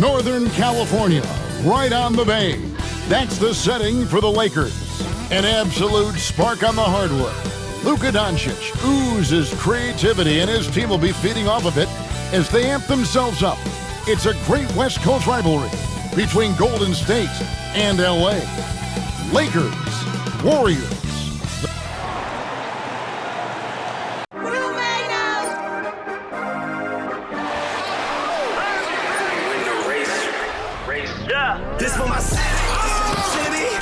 Northern California, right on the bay. That's the setting for the Lakers. An absolute spark on the hardwood. Luka Doncic oozes creativity, and his team will be feeding off of it as they amp themselves up. It's a great West Coast rivalry between Golden State and LA. Lakers, Warriors. This for my city,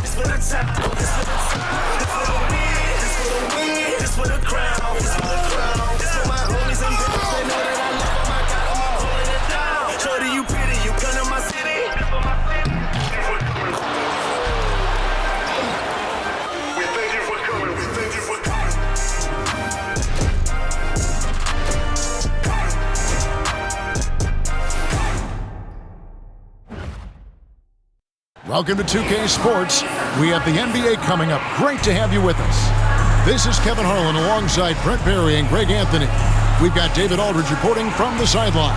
this for the top, this for the win, this for the win, this for the crown, this for the crown, this for my homies and brothers. They know that I love them, I got them, I'm holding it down. Shorty, you pretty, you come to my city. This for my city. We thank you for coming, we thank you for coming. Welcome to 2K Sports. We have the NBA coming up. Great to have you with us. This is Kevin Harlan alongside Brent Barry and Greg Anthony. We've got David Aldridge reporting from the sideline.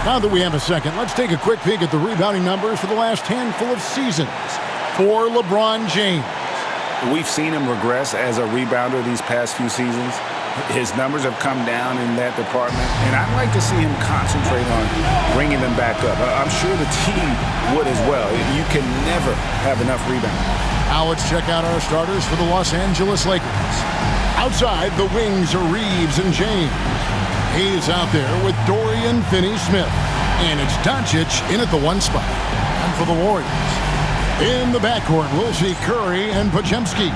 Now that we have a second, let's take a quick peek at the rebounding numbers for the last handful of seasons for LeBron James. We've seen him regress as a rebounder these past few seasons. His numbers have come down in that department, and I'd like to see him concentrate on bringing them back up. I'm sure the team would as well. You can never have enough rebounding. Now let's check out our starters for the Los Angeles Lakers. Outside, the wings are Reeves and James. Hayes out there with Dorian Finney-Smith. And it's Doncic in at the one spot. And for the Warriors, in the backcourt, we'll see Curry and Podziemski.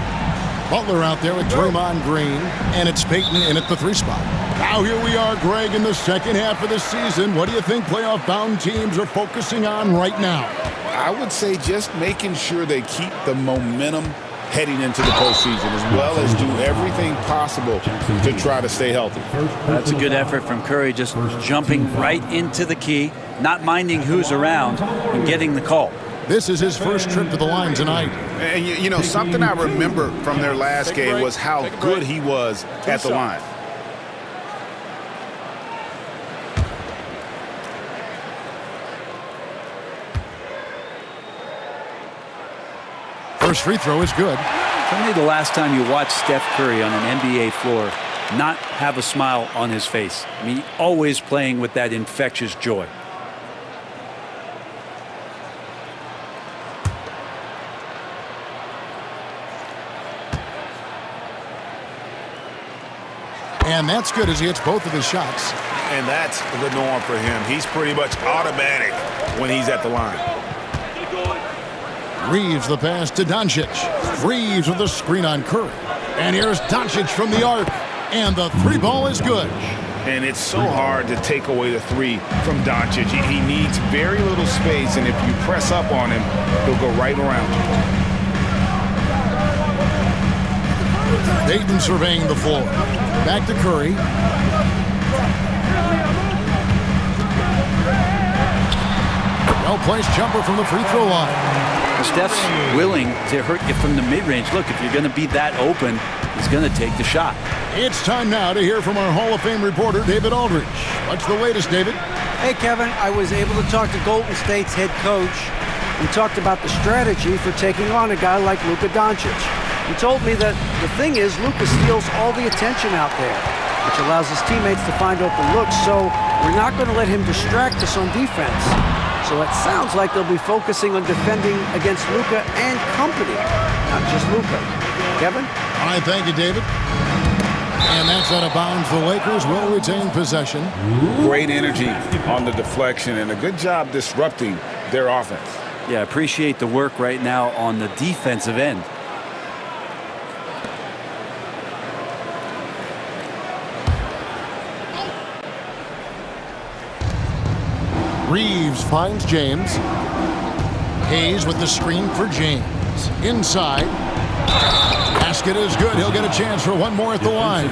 Butler out there with Draymond Green, and it's Payton in at the three spot. Now here we are, Greg, in the second half of the season. What do you think playoff-bound teams are focusing on right now? I would say just making sure they keep the momentum heading into the postseason, as well as do everything possible to try to stay healthy. That's a good effort from Curry, just jumping right into the key, not minding who's around, and getting the call. This is his first trip to the line tonight. And you know, something I remember from their last game was how good he was at the line. First free throw is good. Tell me the last time you watched Steph Curry on an NBA floor not have a smile on his face. I mean, always playing with that infectious joy. And that's good as he hits both of his shots. And that's the norm for him. He's pretty much automatic when he's at the line. Reeves the pass to Doncic. Reeves with a screen on Curry. And here's Doncic from the arc. And the three ball is good. And it's so hard to take away the three from Doncic. He needs very little space, and if you press up on him, he'll go right around you. Payton surveying the floor. Back to Curry. Well-placed jumper from the free throw line. Steph's willing to hurt you from the mid-range. Look, if you're going to be that open, he's going to take the shot. It's time now to hear from our Hall of Fame reporter, David Aldridge. What's the latest, David? Hey, Kevin. I was able to talk to Golden State's head coach. We talked about the strategy for taking on a guy like Luka Doncic. He told me that the thing is, Luka steals all the attention out there, which allows his teammates to find open looks, so we're not going to let him distract us on defense. So it sounds like they'll be focusing on defending against Luka and company, not just Luka. Kevin? All right, thank you, David. And that's out of bounds. The Lakers will retain possession. Great energy on the deflection and a good job disrupting their offense. Yeah, appreciate the work right now on the defensive end. Reeves finds James. Hayes with the screen for James. Inside. Basket is good. He'll get a chance for one more at the line.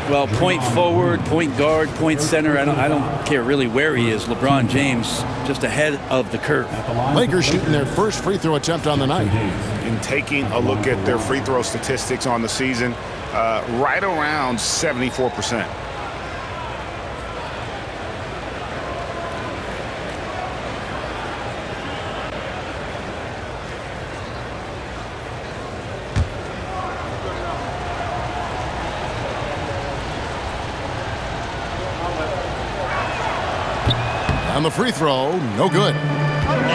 Well, point forward, point guard, point center. I don't care really where he is. LeBron James just ahead of the curve. Lakers shooting their first free throw attempt on the night. In taking a look at their free throw statistics on the season, right around 74%. And the free throw, no good.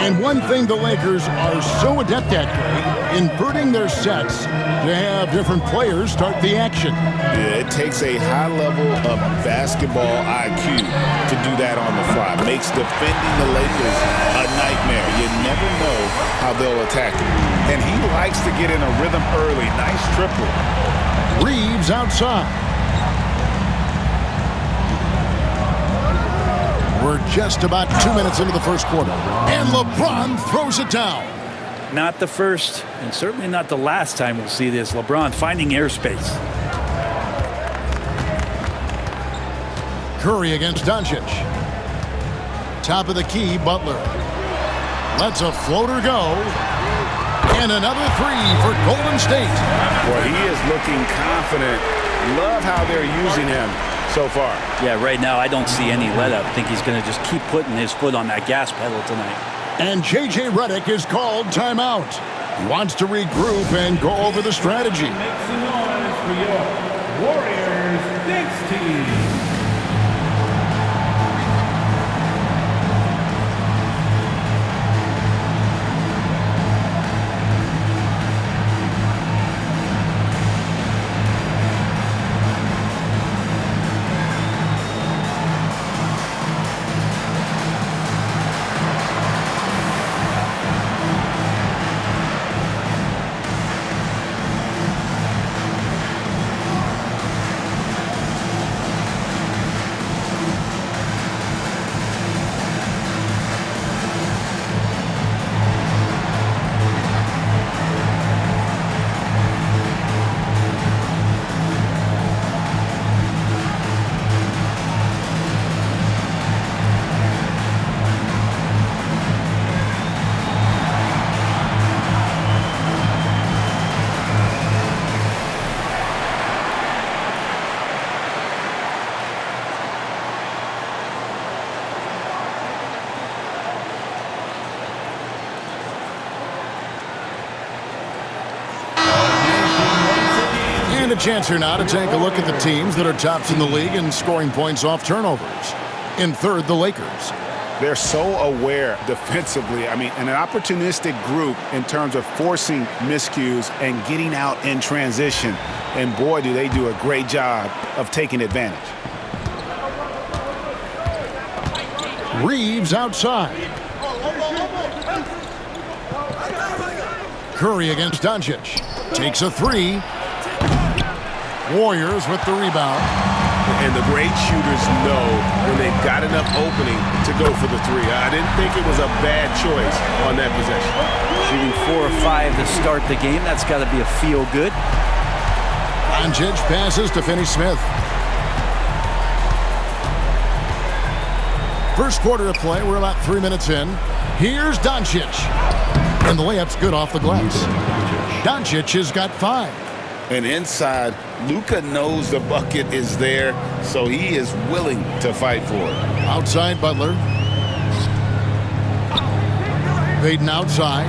And one thing the Lakers are so adept at, Greg, inverting their sets to have different players start the action. Yeah, it takes a high level of basketball IQ to do that on the fly. Makes defending the Lakers a nightmare. You never know how they'll attack it. And he likes to get in a rhythm early. Nice triple. Reeves outside. We're just about 2 minutes into the first quarter. And LeBron throws it down. Not the first, and certainly not the last time we'll see this. LeBron finding airspace. Curry against Doncic. Top of the key, Butler. Lets a floater go. And another three for Golden State. Well, he is looking confident. Love how they're using him so far. Yeah, right now I don't see any let up. I think he's going to just keep putting his foot on that gas pedal tonight. And J.J. Redick is called timeout. He wants to regroup and go over the strategy. Make some noise for your Warriors next team. And a chance here now to take a look at the teams that are tops in the league in scoring points off turnovers. In third, the Lakers. They're so aware defensively. I mean, an opportunistic group in terms of forcing miscues and getting out in transition. And boy, do they do a great job of taking advantage. Reeves outside. Curry against Doncic. Takes a three. Warriors with the rebound. And the great shooters know when they've got enough opening to go for the three. I didn't think it was a bad choice on that possession. Shooting 4 or 5 to start the game. That's got to be a feel good. Doncic passes to Finney-Smith. First quarter of play. We're about 3 minutes in. Here's Doncic. And the layup's good off the glass. Doncic has got 5. And inside, Luka knows the bucket is there, so he is willing to fight for it. Outside, Butler. Payton outside.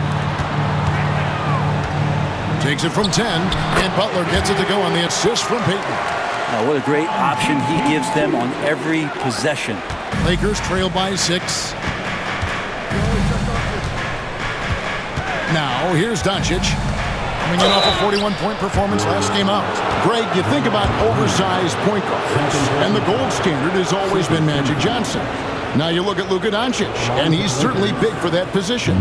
Takes it from 10, and Butler gets it to go on the assist from Payton. Now, what a great option he gives them on every possession. Lakers trail by 6. Now, here's Doncic. Coming in off a 41-point performance last game out. Greg, you think about oversized point guards, and the gold standard has always been Magic Johnson. Now you look at Luka Doncic, and he's certainly big for that position.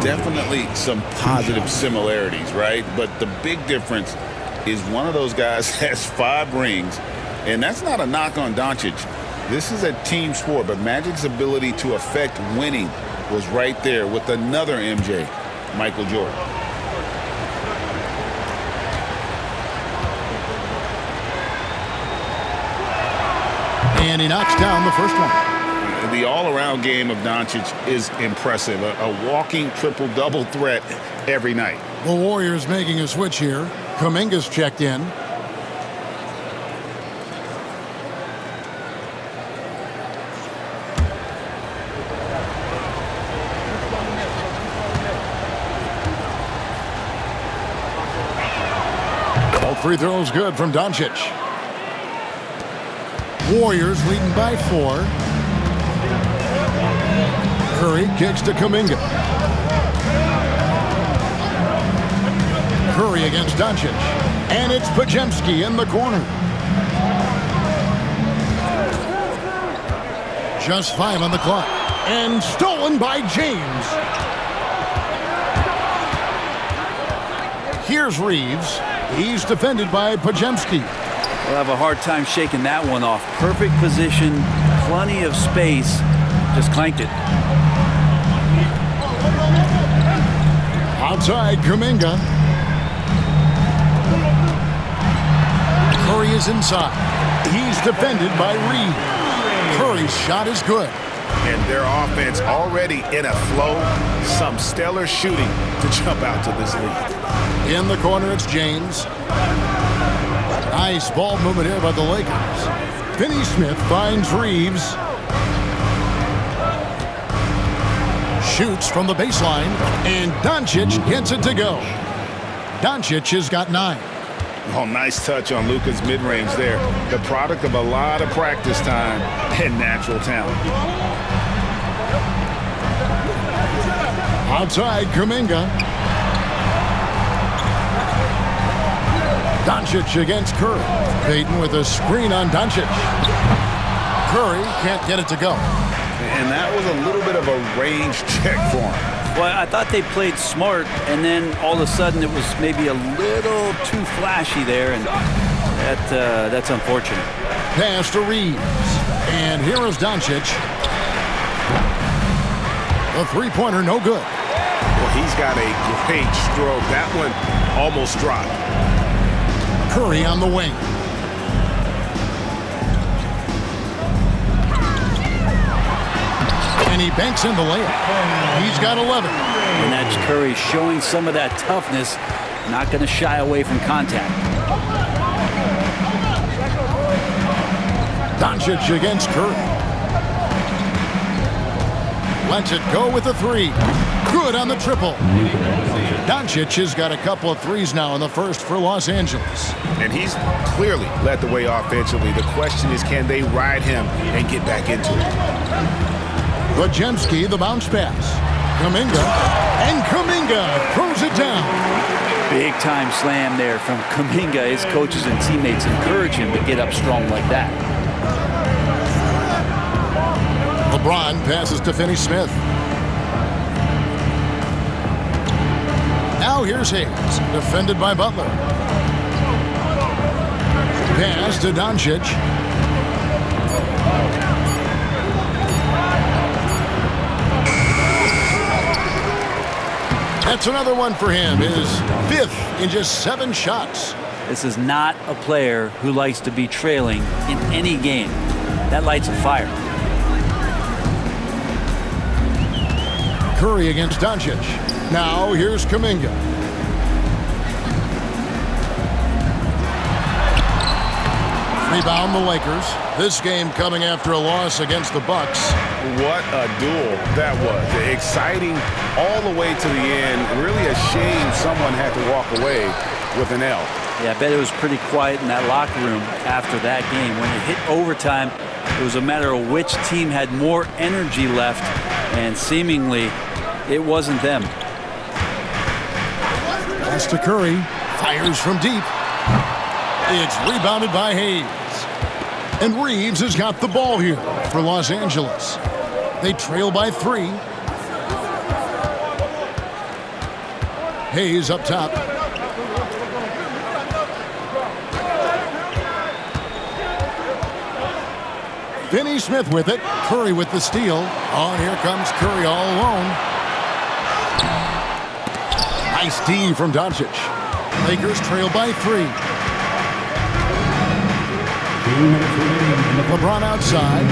Definitely some positive similarities, right? But the big difference is one of those guys has 5 rings, and that's not a knock on Doncic. This is a team sport, but Magic's ability to affect winning was right there with another MJ, Michael Jordan. And he knocks down the first one. The all-around game of Doncic is impressive. A walking triple-double threat every night. The Warriors making a switch here. Kuminga's checked in. All free throws good from Doncic. Warriors leading by 4. Curry kicks to Kuminga. Curry against Doncic. And it's Podziemski in the corner. Just 5 on the clock. And stolen by James. Here's Reeves. He's defended by Podziemski. We'll have a hard time shaking that one off. Perfect position, plenty of space. Just clanked it. Outside, Kuminga. Curry is inside. He's defended by Reeves. Curry's shot is good. And their offense already in a flow. Some stellar shooting to jump out to this lead. In the corner, it's James. Nice ball movement here by the Lakers. Finney Smith finds Reeves. Shoots from the baseline, and Doncic gets it to go. Doncic has got 9. Oh, nice touch on Luka's mid-range there. The product of a lot of practice time and natural talent. Outside, Kuminga. Doncic against Curry. Payton with a screen on Doncic. Curry can't get it to go. And that was a little bit of a range check for him. Well, I thought they played smart, and then all of a sudden it was maybe a little too flashy there, and that's unfortunate. Pass to Reeves. And here is Doncic. The three-pointer, no good. Well, he's got a great stroke. That one almost dropped. Curry on the wing. And he banks in the layup. He's got 11. And that's Curry showing some of that toughness, not going to shy away from contact. Doncic against Curry. Lets it go with the 3. Good on the triple. Doncic has got a couple of threes now in the first for Los Angeles. And he's clearly led the way offensively. The question is, can they ride him and get back into it? Podziemski, the bounce pass. Kuminga, and Kuminga throws it down. Big time slam there from Kuminga. His coaches and teammates encourage him to get up strong like that. LeBron passes to Finney Smith. Now here's Hayes, defended by Butler. Pass to Doncic. That's another one for him. His 5th in just 7 shots. This is not a player who likes to be trailing in any game. That lights a fire. Curry against Doncic. Now here's Kuminga. Rebound the Lakers. This game coming after a loss against the Bucks. What a duel that was. Exciting all the way to the end. Really a shame someone had to walk away with an L. Yeah, I bet it was pretty quiet in that locker room after that game. When it hit overtime, it was a matter of which team had more energy left, and seemingly it wasn't them. Pass to Curry. Fires from deep. It's rebounded by Hayes. And Reeves has got the ball here for Los Angeles. They trail by 3. Hayes up top. Finney Smith with it. Curry with the steal. Oh, here comes Curry all alone. Nice D from Doncic. Lakers trail by 3. LeBron outside.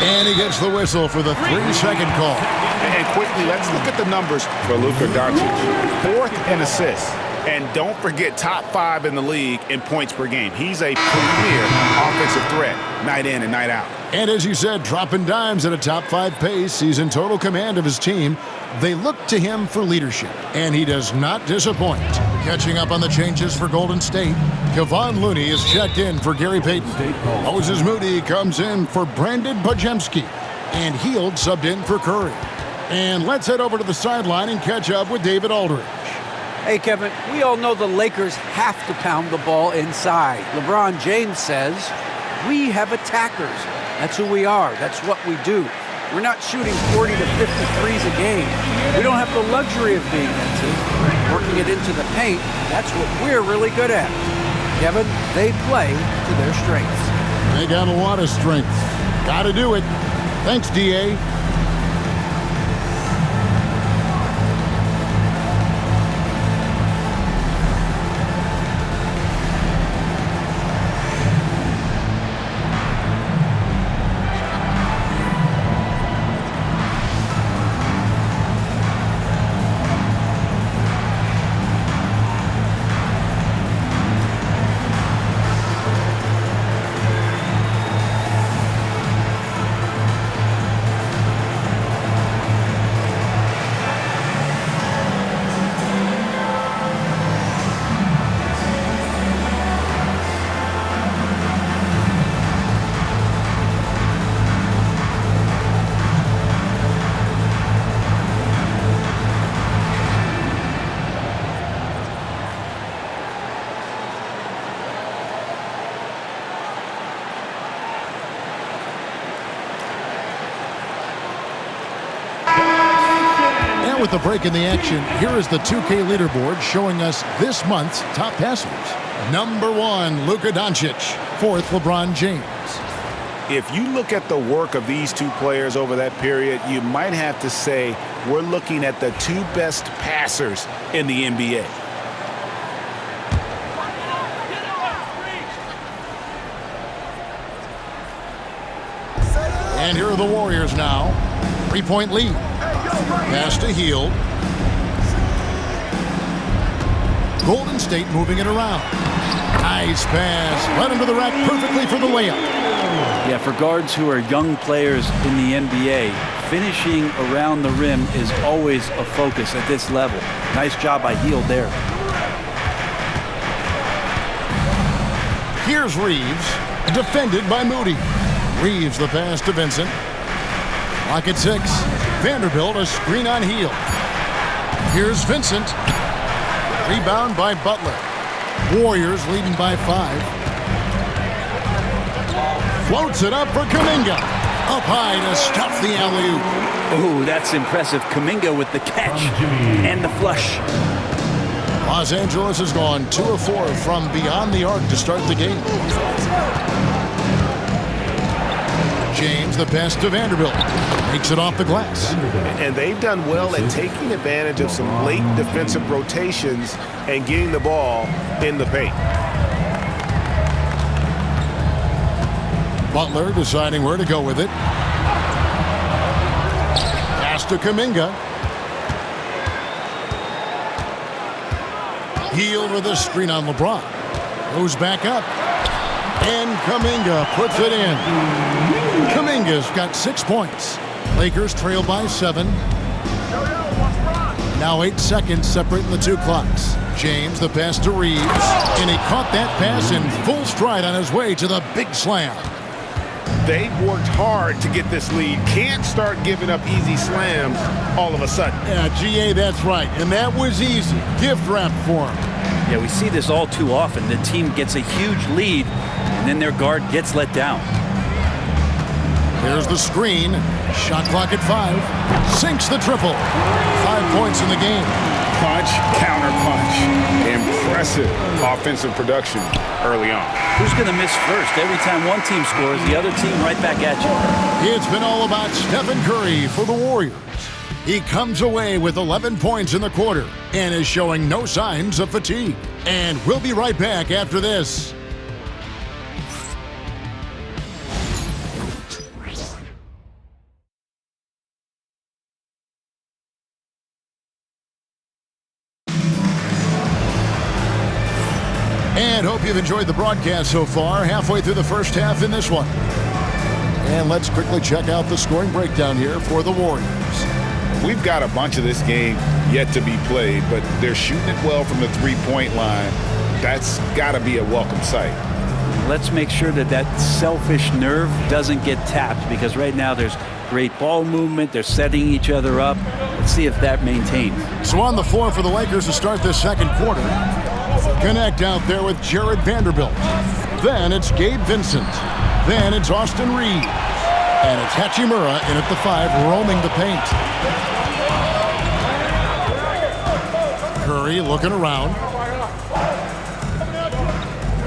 And he gets the whistle for the 3-second call. And quickly, let's look at the numbers for Luka Doncic. 4th in assists. And don't forget, top 5 in the league in points per game. He's a premier offensive threat, night in and night out. And as you said, dropping dimes at a top 5 pace. He's in total command of his team. They look to him for leadership, and he does not disappoint. Catching up on the changes for Golden State, Kevon Looney is checked in for Gary Payton. Moses Moody comes in for Brandon Podziemski. And Hield subbed in for Curry. And let's head over to the sideline and catch up with David Aldridge. Hey, Kevin, we all know the Lakers have to pound the ball inside. LeBron James says, we have attackers. That's who we are. That's what we do. We're not shooting 40 to 50 threes a game. We don't have the luxury of being that team. Working it into the paint, that's what we're really good at. Kevin, they play to their strengths. They got a lot of strength. Got to do it. Thanks, D.A. With the break in the action, here is the 2K leaderboard showing us this month's top passers. Number 1, Luka Doncic. 4th, LeBron James. If you look at the work of these two players over that period, you might have to say we're looking at the 2 best passers in the NBA. And here are the Warriors now. 3-point lead. Pass to Hield. Golden State moving it around. Nice pass. Right into the rack perfectly for the layup. Yeah, for guards who are young players in the NBA, finishing around the rim is always a focus at this level. Nice job by Hield there. Here's Reeves, defended by Moody. Reeves the pass to Vincent. Clock at 6. Vanderbilt a screen on Hield. Here's Vincent. Rebound by Butler. Warriors leading by 5. Floats it up for Kuminga. Up high to stuff the alley-oop. Oh, that's impressive. Kuminga with the catch and the flush. Los Angeles has gone 2 of 4 from beyond the arc to start the game. James, the pass to Vanderbilt. Makes it off the glass. And they've done well at taking advantage of some late defensive rotations and getting the ball in the paint. Butler deciding where to go with it. Pass to Kuminga. Hield with a screen on LeBron. Goes back up. And Kuminga puts it in. Kuminga's got 6 points. Lakers trail by 7. Now 8 seconds separating the 2 clocks. James the pass to Reeves. And he caught that pass in full stride on his way to the big slam. They've worked hard to get this lead. Can't start giving up easy slams all of a sudden. Yeah, GA, that's right. And that was easy. Gift wrap for him. Yeah, we see this all too often. The team gets a huge lead, and then their guard gets let down. There's the screen. Shot clock at 5. Sinks the triple. 5 points in the game. Punch, counter punch. Impressive offensive production early on. Who's going to miss first? Every time one team scores, the other team right back at you. It's been all about Stephen Curry for the Warriors. He comes away with 11 points in the quarter and is showing no signs of fatigue. And we'll be right back after this. And hope you've enjoyed the broadcast so far, halfway through the first half in this one. And let's quickly check out the scoring breakdown here for the Warriors. We've got a bunch of this game yet to be played, but they're shooting it well from the three-point line. That's got to be a welcome sight. Let's make sure that that selfish nerve doesn't get tapped, because right now there's great ball movement. They're setting each other up. Let's see if that maintains. So on the floor for the Lakers to start this second quarter. Connect out there with Jared Vanderbilt. Then it's Gabe Vincent. Then it's Austin Reeves. And it's Hachimura in at the 5, roaming the paint. Curry looking around.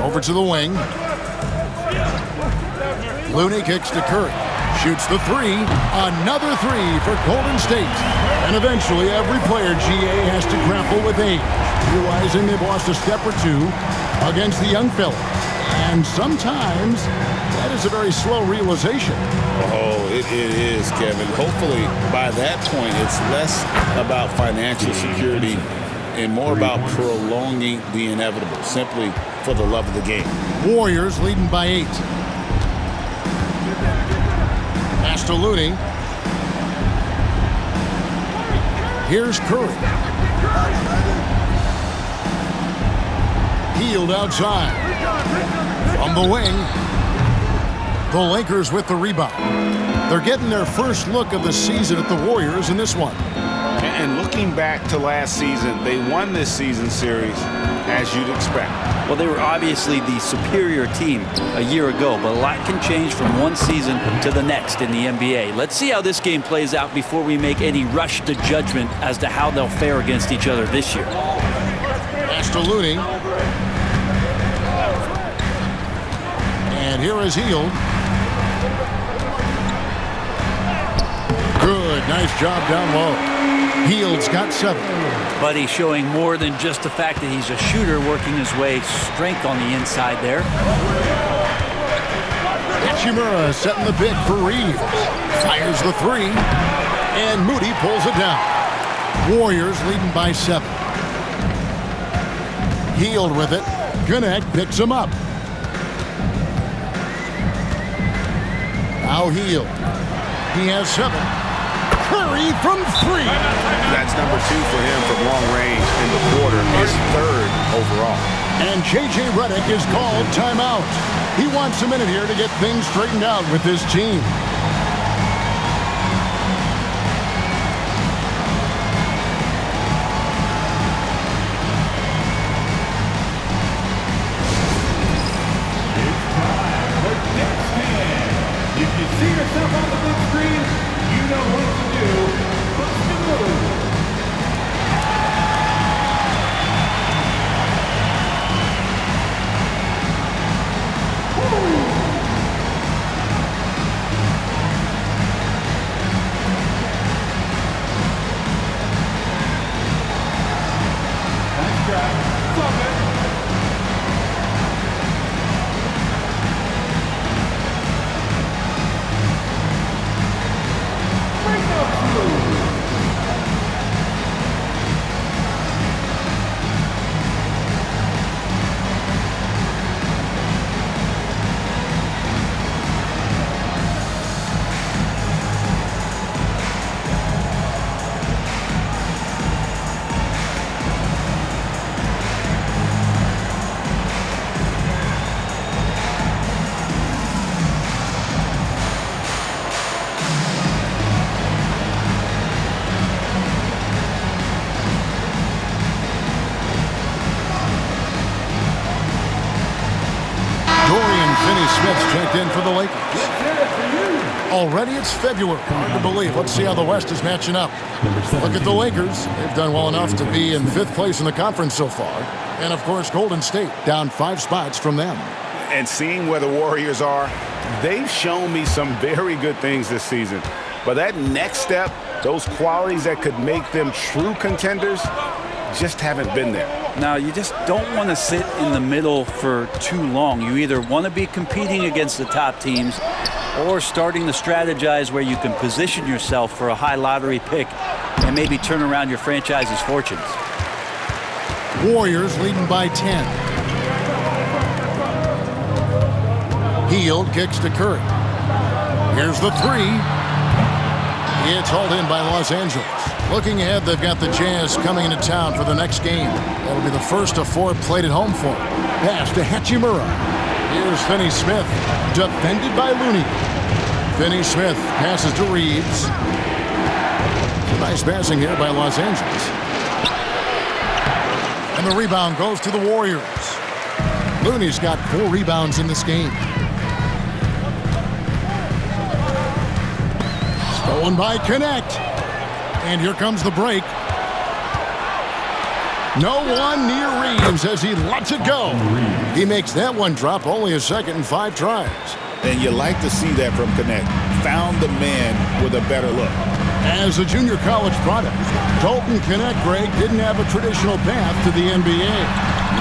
Over to the wing. Looney kicks to Curry. Shoots the 3. Another 3 for Golden State. And eventually every player, GA, has to grapple with age, realizing they've lost a step or two against the young fella. And sometimes that is a very slow realization. Oh, it is, Kevin. Hopefully by that point it's less about financial security and more about prolonging the inevitable, simply for the love of the game. Warriors leading by 8. Pass to Looney. Here's Curry. Hield outside. From the wing. The Lakers with the rebound. They're getting their first look of the season at the Warriors in this one. And looking back to last season, they won this season series as you'd expect. Well, they were obviously the superior team a year ago, but a lot can change from one season to the next in the NBA. Let's see how this game plays out before we make any rush to judgment as to how they'll fare against each other this year. Pass to Looney. And here is Hield. Good, nice job down low. Hield's got 7. But he's showing more than just the fact that he's a shooter, working his way strength on the inside there. Hachimura setting the bid for Reeves. Fires the 3. And Moody pulls it down. Warriors leading by 7. Hield with it. Gannett picks him up. Now Hield. He has 7. Curry from 3. That's number 2 for him from long range in the quarter, his 3rd overall. And J.J. Redick is called timeout. He wants a minute here to get things straightened out with his team. It's time for Next 10. If you see yourself on the big screen, you know what to do. Bust the move. Nice try. Fuck it. Dorian Finney-Smith's checked in for the Lakers. Already it's February. Hard to believe. Let's see how the West is matching up. Look at the Lakers. They've done well enough to be in 5th place in the conference so far. And, of course, Golden State down 5 spots from them. And seeing where the Warriors are, they've shown me some very good things this season. But that next step, those qualities that could make them true contenders, just haven't been there. Now, you just don't want to sit in the middle for too long. You either want to be competing against the top teams or starting to strategize where you can position yourself for a high lottery pick and maybe turn around your franchise's fortunes. Warriors leading by 10. Hield kicks to Curry. Here's the 3. It's hauled in by Los Angeles. Looking ahead, they've got the Jazz coming into town for the next game. That'll be the first of 4 played at home for them. Pass to Hachimura. Here's Finney-Smith, defended by Looney. Finney-Smith passes to Reeves. Nice passing here by Los Angeles. And the rebound goes to the Warriors. Looney's got 4 rebounds in this game. Stolen by Connect. And here comes the break. No one near Reeves as he lets it go. He makes that one drop, only a second and 5 tries. And you like to see that from Connect. Found the man with a better look. As a junior college product, Dalton Connect, Greg, didn't have a traditional path to the NBA.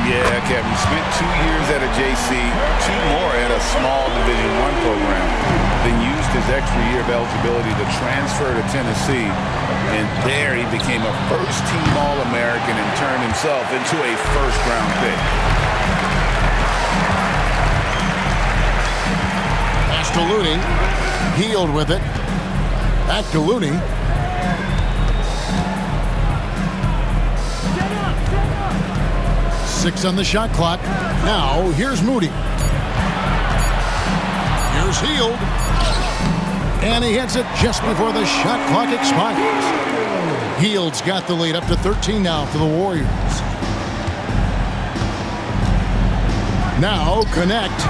Yeah, Kevin, spent 2 years at a JC, 2 more at a small Division I program, then used his extra year of eligibility to transfer to Tennessee, and there he became a first-team All-American and turned himself into a first-round pick. Pass to Looney, Hield with it. Back to Looney. Six on the shot clock. Now, here's Moody. Here's Hield. And he hits it just before the shot clock expires. Hield's got the lead up to 13 now for the Warriors. Now, Connect.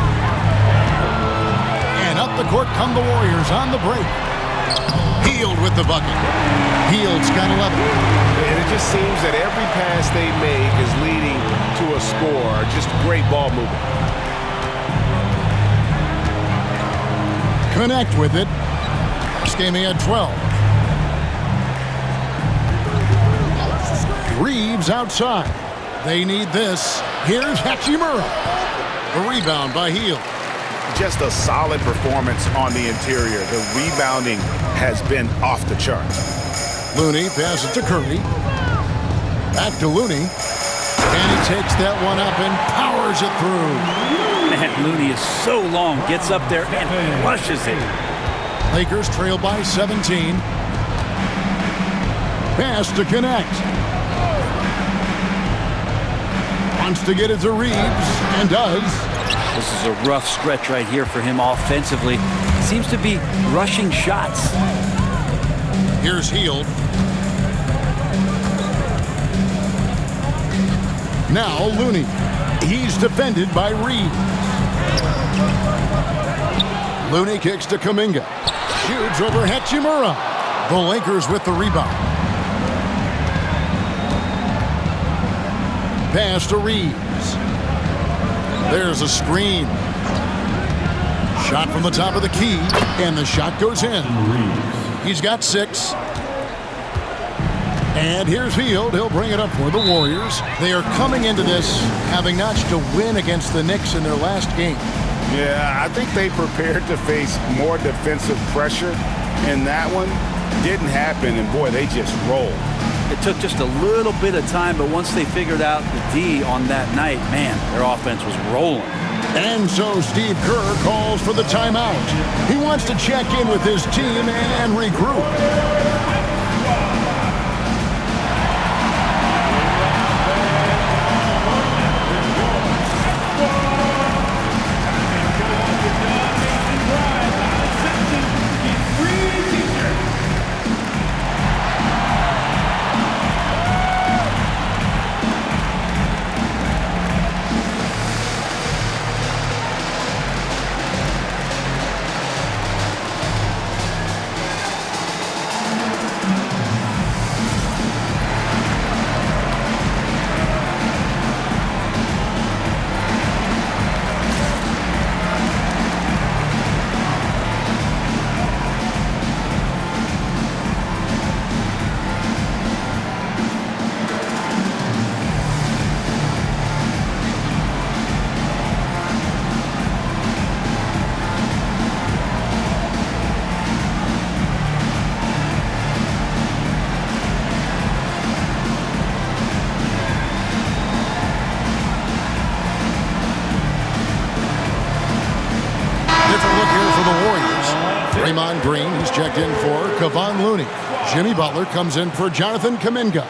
And up the court come the Warriors on the break. Hield with the bucket. Hield's got 11. And it just seems that every pass they make is leading to a score. Just great ball movement. Connect with it. This game he had 12. Reeves outside. They need this. Here's Hachimura. The rebound by Hield. Just a solid performance on the interior. The rebounding has been off the charts. Looney passes to Curry. Back to Looney. And he takes that one up and powers it through. Man, Looney is so long, gets up there and flushes it. Lakers trail by 17. Pass to Connect. Wants to get it to Reeves, and does. This is a rough stretch right here for him offensively. Seems to be rushing shots. Here's Hield. Now Looney. He's defended by Reeves. Looney kicks to Kuminga. Shoots over Hachimura. The Lakers with the rebound. Pass to Reeves. There's a screen. Shot from the top of the key, and the shot goes in. He's got 6. And here's Hield. He'll bring it up for the Warriors. They are coming into this having notched a win against the Knicks in their last game. Yeah, I think they prepared to face more defensive pressure, and that one didn't happen, and boy, they just rolled. It took just a little bit of time, but once they figured out the D on that night, man, their offense was rolling. And so Steve Kerr calls for the timeout. He wants to check in with his team and regroup. Draymond Green, he's checked in for Kevon Looney. Jimmy Butler comes in for Jonathan Kuminga.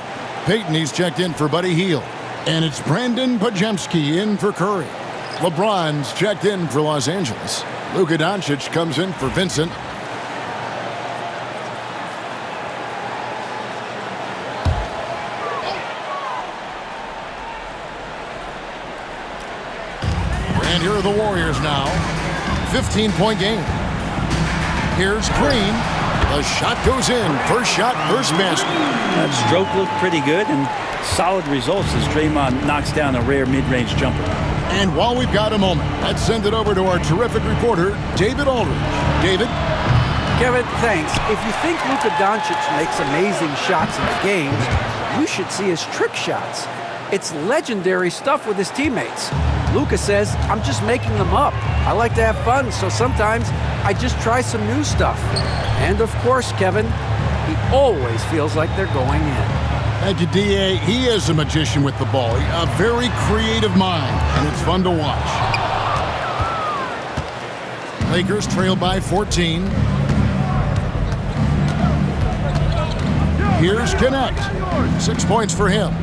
Peyton, he's checked in for Buddy Hield. And it's Brandon Podziemski in for Curry. LeBron's checked in for Los Angeles. Luka Doncic comes in for Vincent. And here are the Warriors now. 15-point game. Here's Green. The shot goes in. First shot, first basket. That stroke looked pretty good, and solid results as Draymond knocks down a rare mid-range jumper. And while we've got a moment, let's send it over to our terrific reporter, David Aldridge. David? Kevin, thanks. If you think Luka Doncic makes amazing shots in the games, you should see his trick shots. It's legendary stuff with his teammates. Luka says, I'm just making them up. I like to have fun, so sometimes I just try some new stuff. And of course, Kevin, he always feels like they're going in. Thank you, D.A. He is a magician with the ball. A very creative mind, and it's fun to watch. Lakers trail by 14. Here's Connect. 6 points for him.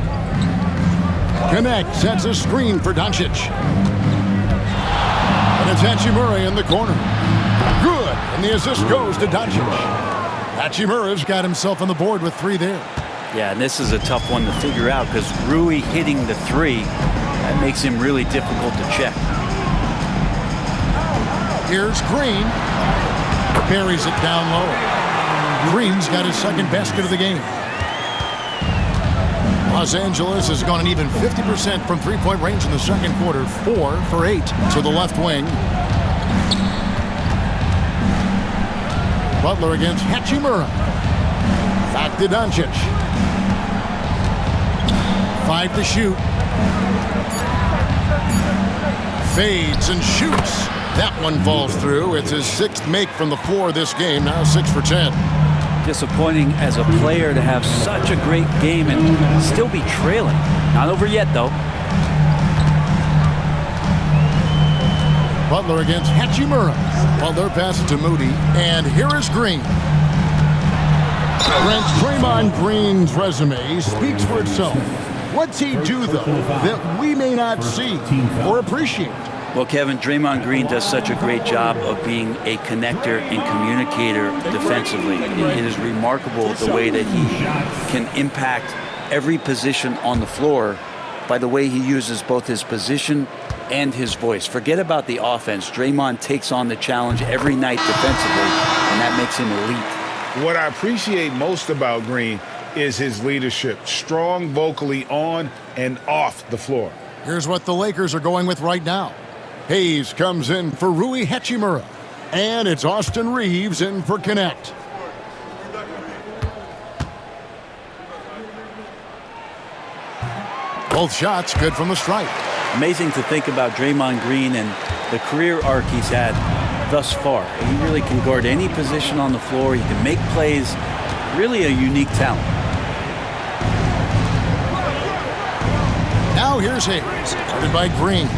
Connect sets a screen for Doncic. And it's Hachimura in the corner. Good, and the assist goes to Doncic. Hachimura's got himself on the board with 3 there. Yeah, and this is a tough one to figure out because Rui hitting the 3, that makes him really difficult to check. Here's Green. Buries it down low. Green's got his second basket of the game. Los Angeles has gone an even 50% from three-point range in the second quarter. 4 for 8 to the left wing. Butler against Hachimura. Back to Doncic. 5 to shoot. Fades and shoots. That one falls through. It's his 6th make from the floor this game. Now 6 for 10. Disappointing as a player to have such a great game and still be trailing. Not over yet, though. Butler against Hachimura. Butler passes to Moody. And here is Green. Brent, Draymond Green's resume speaks for itself. What's he do, though, that we may not see or appreciate? Well, Kevin, Draymond Green does such a great job of being a connector and communicator defensively. It is remarkable the way that he can impact every position on the floor by the way he uses both his position and his voice. Forget about the offense. Draymond takes on the challenge every night defensively, and that makes him elite. What I appreciate most about Green is his leadership, strong vocally on and off the floor. Here's what the Lakers are going with right now. Hayes comes in for Rui Hachimura. And it's Austin Reeves in for Connect. Both shots good from the stripe. Amazing to think about Draymond Green and the career arc he's had thus far. He really can guard any position on the floor. He can make plays. Really a unique talent. Now here's Hayes, guarded by Green.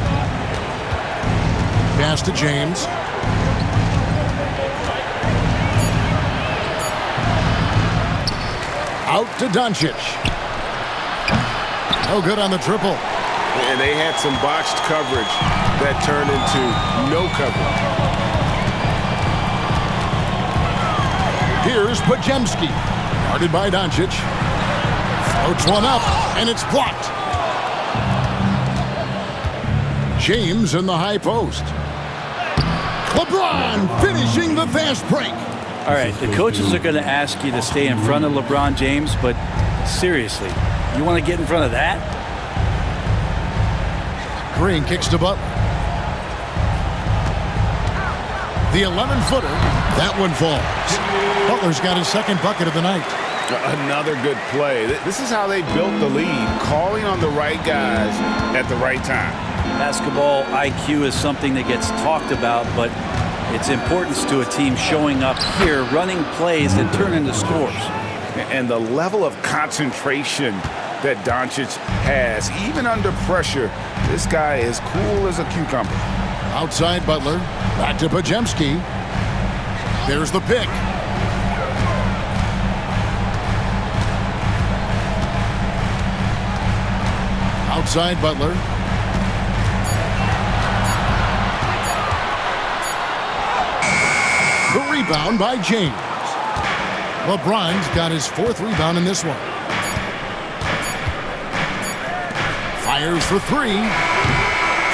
Pass to James. Out to Doncic. No good on the triple. And they had some botched coverage that turned into no coverage. Here's Podziemski, guarded by Doncic. Floats one up, and it's blocked. James in the high post. LeBron finishing the fast break. All right, the coaches are going to ask you to stay in front of LeBron James, but seriously, you want to get in front of that? Green kicks to Butler. The 11-footer, that one falls. Butler's got his second bucket of the night. Another good play. This is how they built the lead, calling on the right guys at the right time. Basketball IQ is something that gets talked about, but its importance to a team showing up here, running plays that turn into scores. And the level of concentration that Doncic has, even under pressure, this guy is cool as a cucumber. Outside Butler, back to Podziemski. There's the pick. Outside Butler. rebound by James. LeBron's got his 4th rebound in this one. Fires for 3.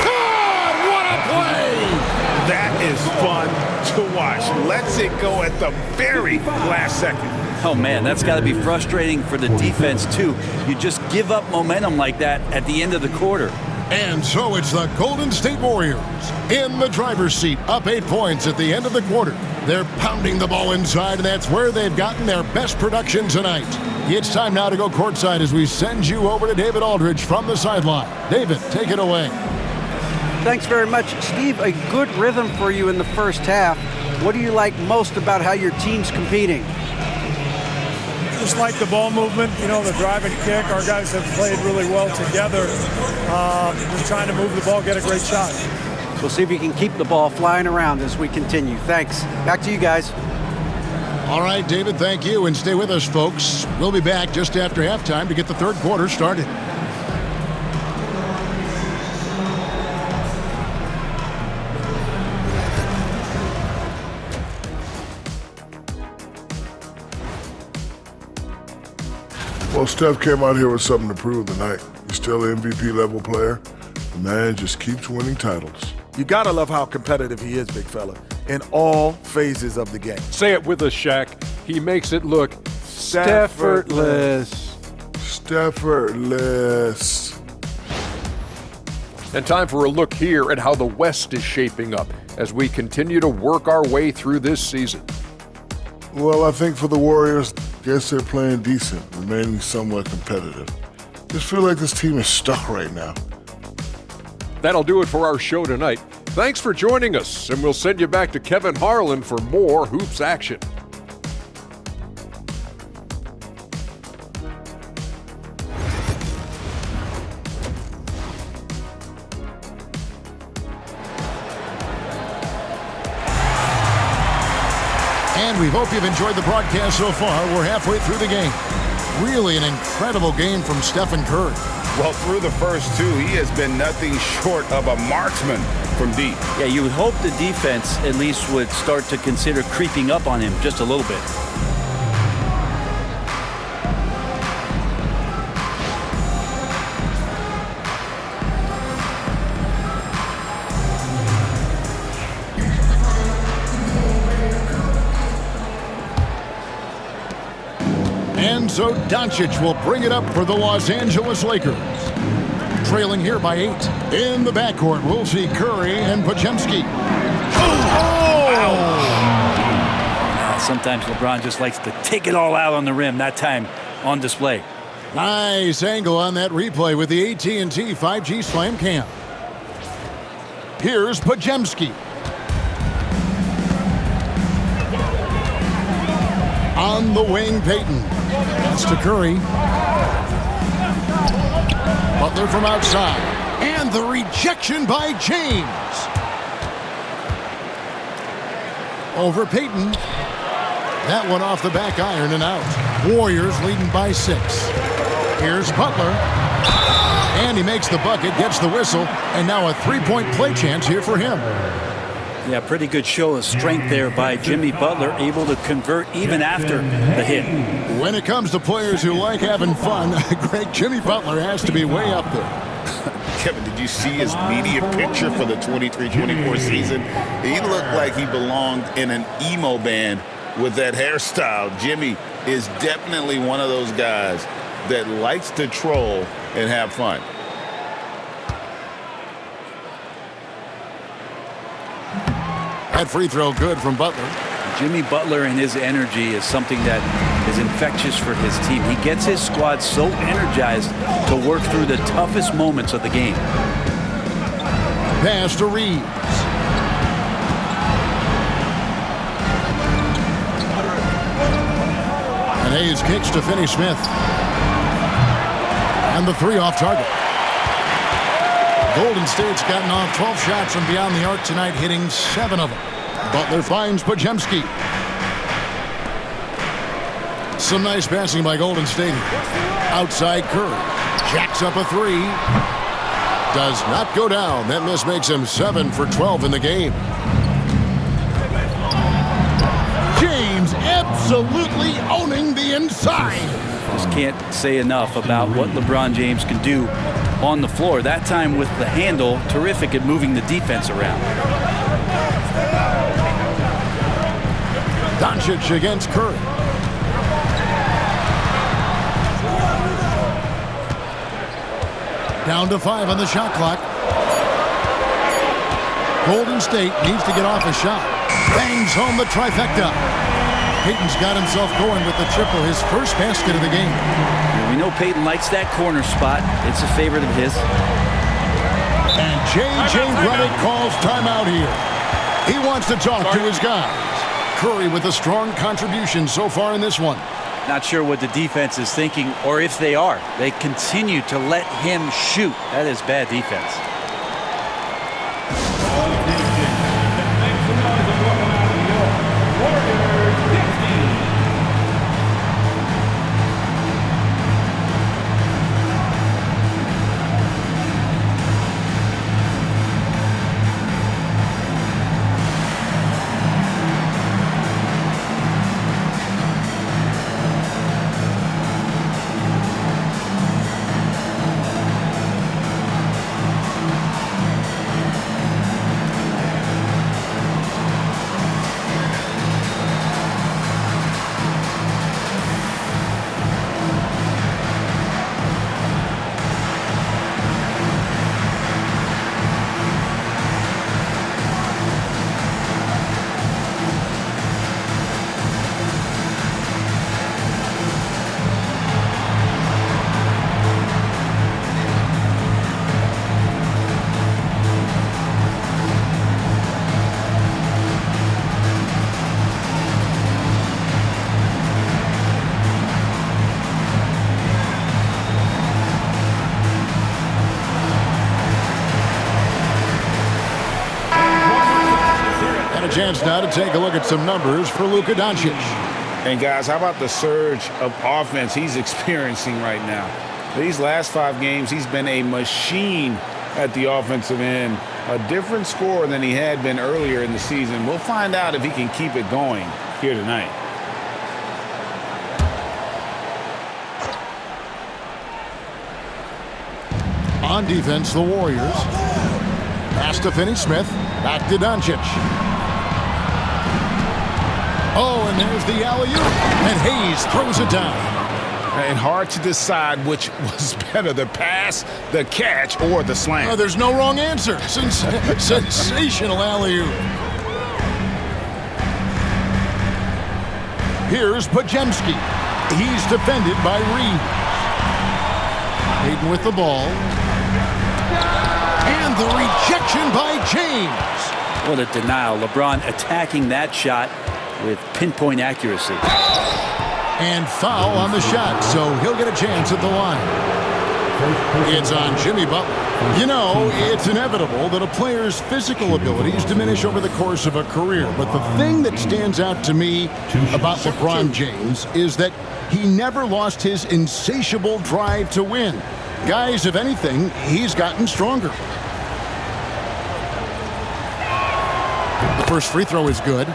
God, what a play! That is fun to watch. Lets it go at the very last second. Oh, man, that's got to be frustrating for the defense, too. You just give up momentum like that at the end of the quarter. And so it's the Golden State Warriors in the driver's seat, up 8 points at the end of the quarter. They're pounding the ball inside, and that's where they've gotten their best production tonight. It's time now to go courtside as we send you over to David Aldridge from the sideline. David, take it away. Thanks very much. Steve, a good rhythm for you in the first half. What do you like most about how your team's competing? Just like the ball movement, you know, the drive and kick. Our guys have played really well together. Just trying to move the ball, get a great shot. We'll see if you can keep the ball flying around as we continue. Thanks. Back to you guys. All right, David, thank you. And stay with us, folks. We'll be back just after halftime to get the third quarter started. Well, Steph came out here with something to prove tonight. He's still an MVP level player. The man just keeps winning titles. You gotta love how competitive he is, big fella, in all phases of the game. Say it with us, Shaq. He makes it look Steffortless. Steffortless. And time for a look here at how the West is shaping up as we continue to work our way through this season. Well, I think for the Warriors, guess they're playing decent, remaining somewhat competitive. Just feel like this team is stuck right now. That'll do it for our show tonight. Thanks for joining us, and we'll send you back to Kevin Harlan for more Hoops action. And we hope you've enjoyed the broadcast so far. We're halfway through the game. Really an incredible game from Stephen Curry. Well, through the first 2, he has been nothing short of a marksman from deep. Yeah, you would hope the defense at least would start to consider creeping up on him just a little bit. And so Doncic will bring it up for the Los Angeles Lakers. Trailing here by 8. In the backcourt, we'll see Curry and Podziemski. Sometimes LeBron just likes to take it all out on the rim, that time on display. Nice angle on that replay with the AT&T 5G Slam Cam. Here's Podziemski. On the wing, Payton. That's to Curry. Butler from outside. And the rejection by James. Over Payton. That one off the back iron and out. Warriors leading by 6. Here's Butler. And he makes the bucket, gets the whistle, and now a three-point play chance here for him. Yeah, pretty good show of strength there by Jimmy Butler, able to convert even after the hit. When it comes to players who like having fun, great Jimmy Butler has to be way up there. Kevin, did you see his media picture for the 23-24 season? He looked like he belonged in an emo band with that hairstyle. Jimmy is definitely one of those guys that likes to troll and have fun. That free throw good from Butler. Jimmy Butler and his energy is something that is infectious for his team. He gets his squad so energized to work through the toughest moments of the game. Pass to Reeves. And Hayes kicks to Finney-Smith. And the 3 off target. Golden State's gotten off 12 shots from beyond the arc tonight, hitting 7 of them. Butler finds Podziemski. Some nice passing by Golden State. Outside Curry. Jacks up a 3. Does not go down. That miss makes him 7 for 12 in the game. absolutely owning the inside. Just can't say enough about what LeBron James can do on the floor. That time with the handle, terrific at moving the defense around. Doncic against Curry. Down to 5 on the shot clock. Golden State needs to get off a shot. Bangs home the trifecta. Payton's got himself going with the triple, his first basket of the game. And we know Payton likes that corner spot. It's a favorite of his. And J.J. Redick calls timeout here. He wants to talk to his guys. Curry with a strong contribution so far in this one. Not sure what the defense is thinking, or if they are. They continue to let him shoot. That is bad defense. Chance now to take a look at some numbers for Luka Doncic. And guys, how about the surge of offense he's experiencing right now? These last 5 games, he's been a machine at the offensive end. A different scorer than he had been earlier in the season. We'll find out if he can keep it going here tonight. On defense, the Warriors. Pass to Finney-Smith. Back to Doncic. Oh, and there's the alley-oop. And Hayes throws it down. And hard to decide which was better, the pass, the catch, or the slam. Oh, there's no wrong answer. Sensational alley-oop. Here's Podziemski. He's defended by Reeves. Payton with the ball. And the rejection by James. What a denial. LeBron attacking that shot with pinpoint accuracy. And foul on the shot, so he'll get a chance at the line. It's on Jimmy Butler. You know, it's inevitable that a player's physical abilities diminish over the course of a career. But the thing that stands out to me about LeBron James is that he never lost his insatiable drive to win. Guys, if anything, he's gotten stronger. The first free throw is good.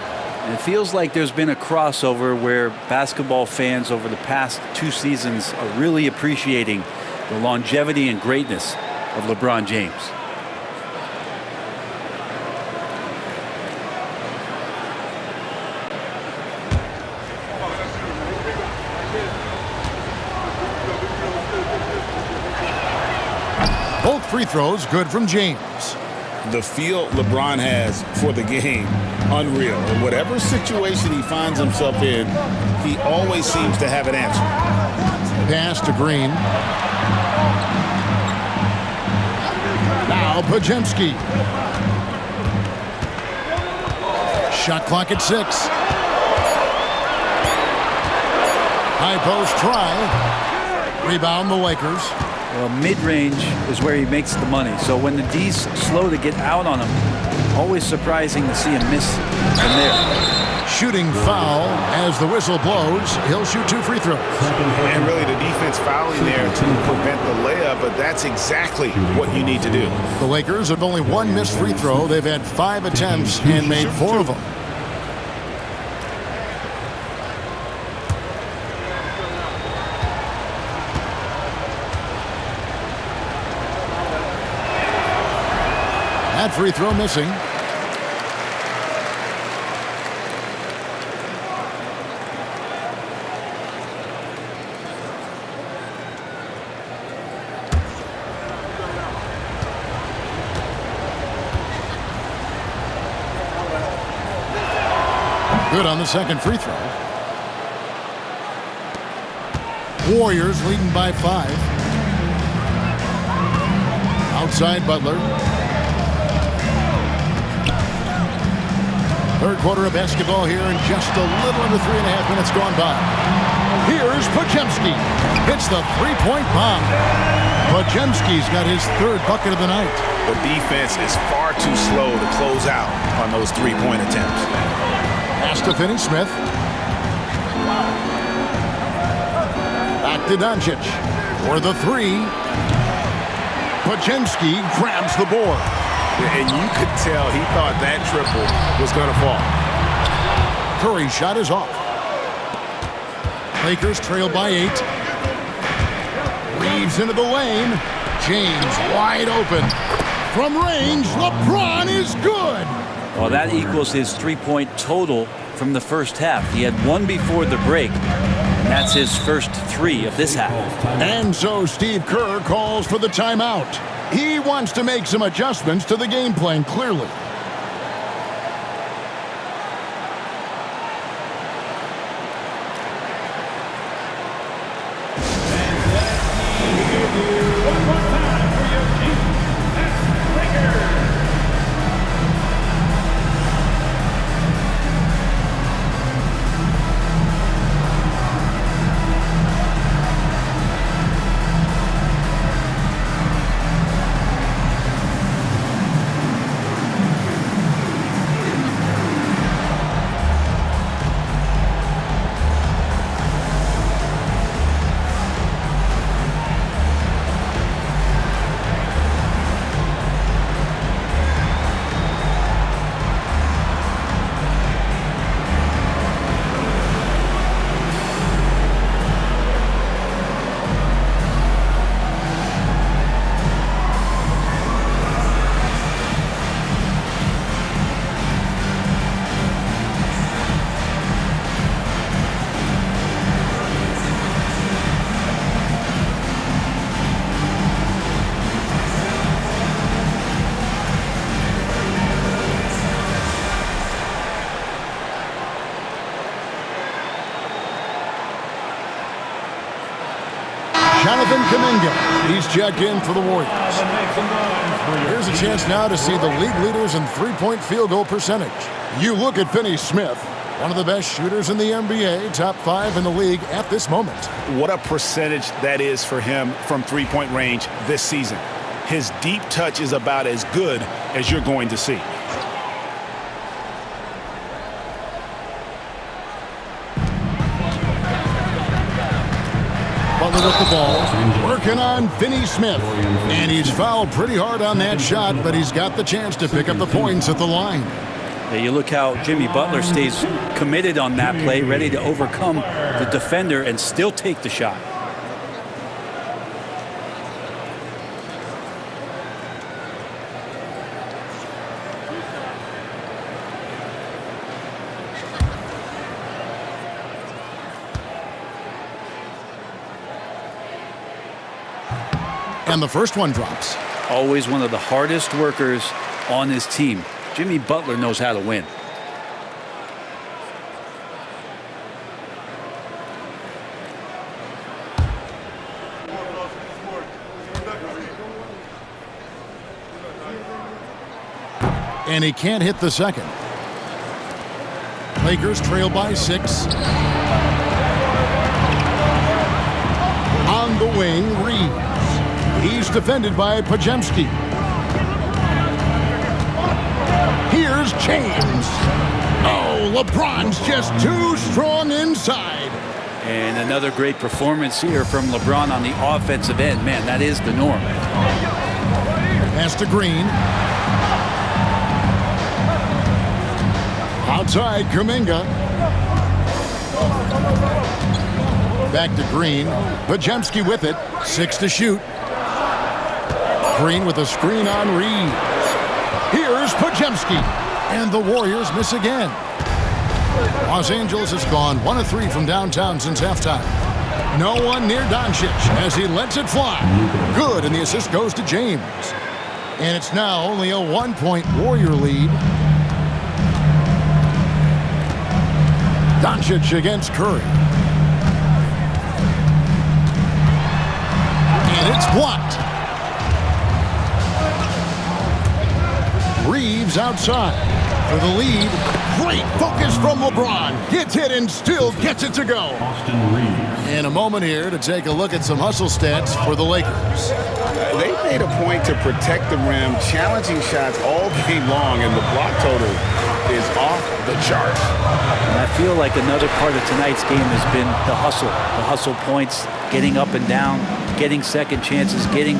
It feels like there's been a crossover where basketball fans over the past 2 seasons are really appreciating the longevity and greatness of LeBron James. Both free throws good from James. The feel LeBron has for the game, unreal. In whatever situation he finds himself in, he always seems to have an answer. Pass to Green. Now Podziemski. Shot clock at 6. High post try. Rebound the Lakers. Well, mid-range is where he makes the money. So when the D's slow to get out on him, always surprising to see him miss from there. Shooting foul as the whistle blows. He'll shoot 2 free throws. And really the defense fouling there to prevent the layup, but that's exactly what you need to do. The Lakers have only 1 missed free throw. They've had 5 attempts and made 4 of them. That free throw missing. Good on the second free throw. Warriors leading by 5. Outside Butler. Third quarter of basketball here, and just a little under 3.5 minutes gone by. Here's Podziemski. Hits the three-point bomb. Podziemski's got his third bucket of the night. The defense is far too slow to close out on those three-point attempts. Pass to Finney-Smith. Back to Doncic for the three. Podziemski grabs the board. And you could tell he thought that triple was going to fall. Curry's shot is off. Lakers trail by 8. Reeves into the lane. James wide open. From range, LeBron is good. Well, that equals his three-point total from the first half. He had one before the break, and that's his first 3 of this half. And so Steve Kerr calls for the timeout. He wants to make some adjustments to the game plan, clearly. Jonathan Kuminga. He's checked in for the Warriors. Here's a chance now to see the league leaders in three-point field goal percentage. You look at Finney-Smith, one of the best shooters in the NBA, top 5 in the league at this moment. What a percentage that is for him from three-point range this season. His deep touch is about as good as you're going to see. Butler with the ball, working on Finney-Smith. And he's fouled pretty hard on that shot, but he's got the chance to pick up the points at the line. Yeah, you look how Jimmy Butler stays committed on that play, ready to overcome the defender and still take the shot. And the first one drops. Always one of the hardest workers on his team. Jimmy Butler knows how to win. And he can't hit the second. Lakers trail by 6. On the wing, Reeves. He's defended by Podziemski. Here's James. Oh, LeBron's just too strong inside. And another great performance here from LeBron on the offensive end. Man, that is the norm. Pass to Green. Outside, Kuminga. Back to Green. Podziemski with it. 6 to shoot. Green with a screen on Reeves. Here's Podziemski. And the Warriors miss again. Los Angeles has gone 1 of 3 from downtown since halftime. No one near Doncic as he lets it fly. Good, and the assist goes to James. And it's now only a 1-point Warrior lead. Doncic against Curry. And it's blocked. Reeves outside for the lead. Great focus from LeBron. Gets hit and still gets it to go. Austin Reeves. In a moment here to take a look at some hustle stats for the Lakers. They made a point to protect the rim, challenging shots all game long, and the block total is off the chart. And I feel like another part of tonight's game has been the hustle points, getting up and down, getting second chances, getting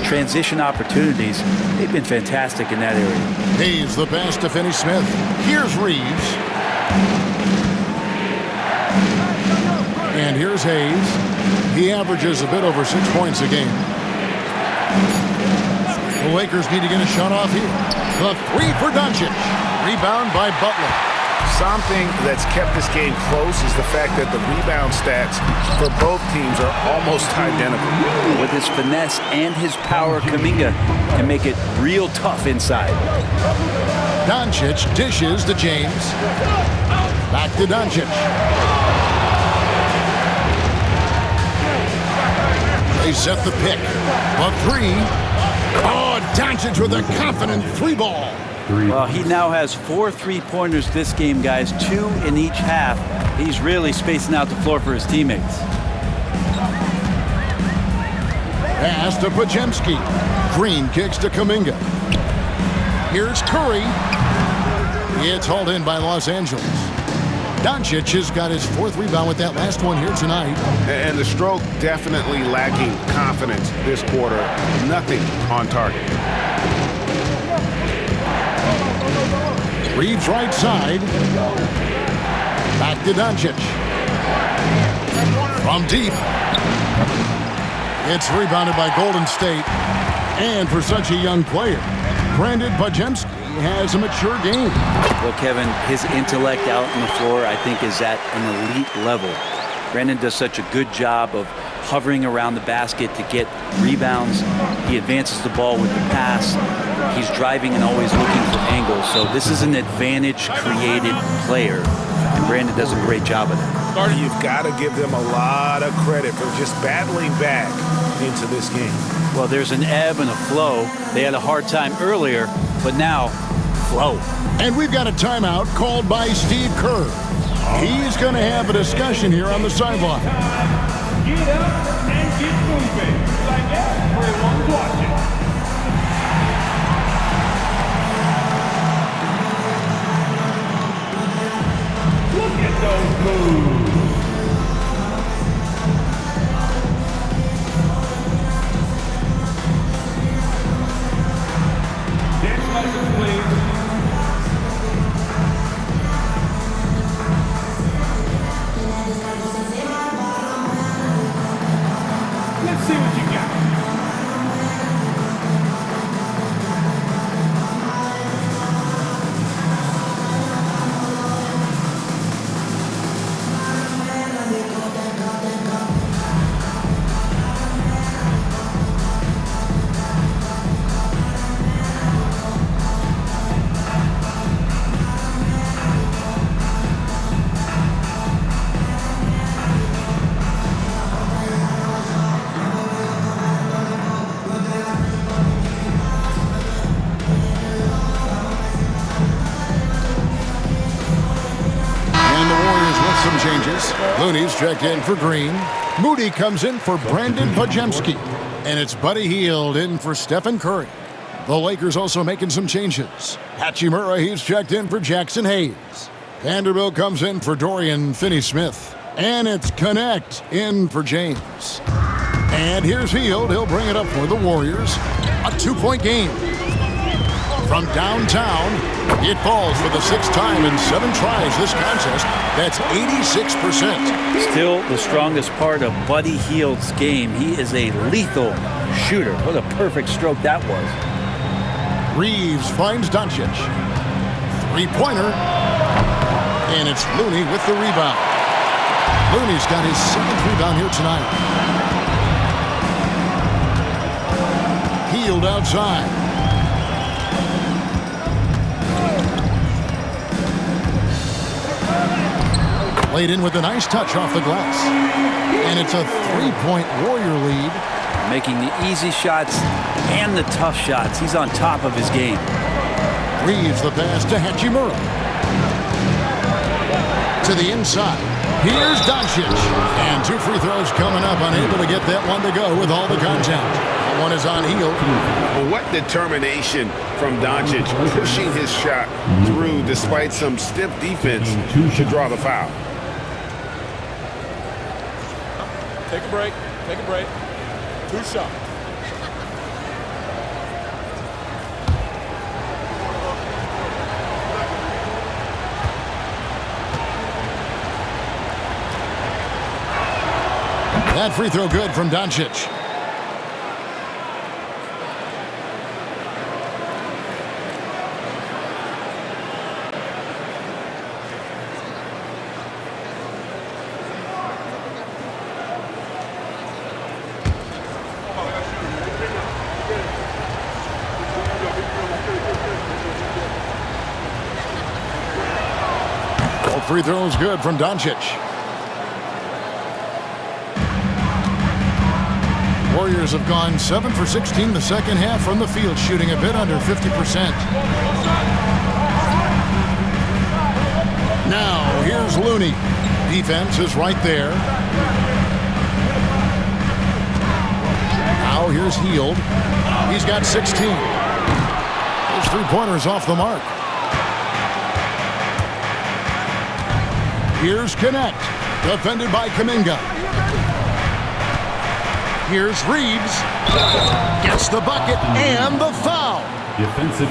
transition opportunities. They've been fantastic in that area. Hayes the pass to Finney-Smith. Here's Reeves. And here's Hayes. He averages a bit over 6 points a game. The Lakers need to get a shot off here. The 3 for Doncic. Rebound by Butler. Something that's kept this game close is the fact that the rebound stats for both teams are almost identical. With his finesse and his power, Kuminga can make it real tough inside. Doncic dishes to James. Back to Doncic. They set the pick. A 3. Oh, Doncic with a confident 3-ball. Well, he now has 4 3-pointers this game, guys. 2 in each half. He's really spacing out the floor for his teammates. Pass to Podziemski. Green kicks to Kuminga. Here's Curry. It's hauled in by Los Angeles. Doncic has got his 4th rebound with that last one here tonight. And the stroke definitely lacking confidence this quarter. Nothing on target. Reeves right side. Back to Doncic. From deep. It's rebounded by Golden State. And for such a young player, Brandon Podziemski has a mature game. Well, Kevin, his intellect out on the floor, I think, is at an elite level. Brandon does such a good job of hovering around the basket to get rebounds. He advances the ball with the pass. He's driving and always looking for angles. So this is an advantage-created player, and Brandon does a great job of that. You've got to give them a lot of credit for just battling back into this game. Well, there's an ebb and a flow. They had a hard time earlier, but now, flow. And we've got a timeout called by Steve Kerr. He's going to have a discussion here on the sideline. Get up and get moving like everyone's watching. Look at those moves. Dance lessons, please. Let's see what you got. Changes. Looney's checked in for Green. Moody comes in for Brandon Podziemski. And it's Buddy Hield in for Stephen Curry. The Lakers also making some changes. Hachimura, he's checked in for Jackson Hayes. Vanderbilt comes in for Dorian Finney-Smith. And it's Connect in for James. And here's Hield. He'll bring it up for the Warriors. A 2-point game. From downtown, it falls for the 6th time in 7 tries this contest. That's 86%. Still the strongest part of Buddy Hield's game. He is a lethal shooter. What a perfect stroke that was. Reeves finds Doncic. Three-pointer. And it's Looney with the rebound. Looney's got his 7th rebound here tonight. Hield outside. Laid in with a nice touch off the glass. And it's a 3-point Warrior lead. Making the easy shots and the tough shots. He's on top of his game. Reeves the pass to Hachimura. To the inside. Here's Doncic. And 2 free throws coming up. Unable to get that one to go with all the contact. One is on Hield. Well, what determination from Doncic, pushing his shot through despite some stiff defense to draw the foul. Take a break. Take a break. 2 shots. That free throw good from Doncic. Both free throws good from Doncic. Warriors have gone 7 for 16 the second half from the field, shooting a bit under 50%. Now, here's Looney. Defense is right there. Now, here's Hield. He's got 16. His three-pointer's off the mark. Here's Connect, defended by Kuminga. Here's Reeves. Gets the bucket and the foul.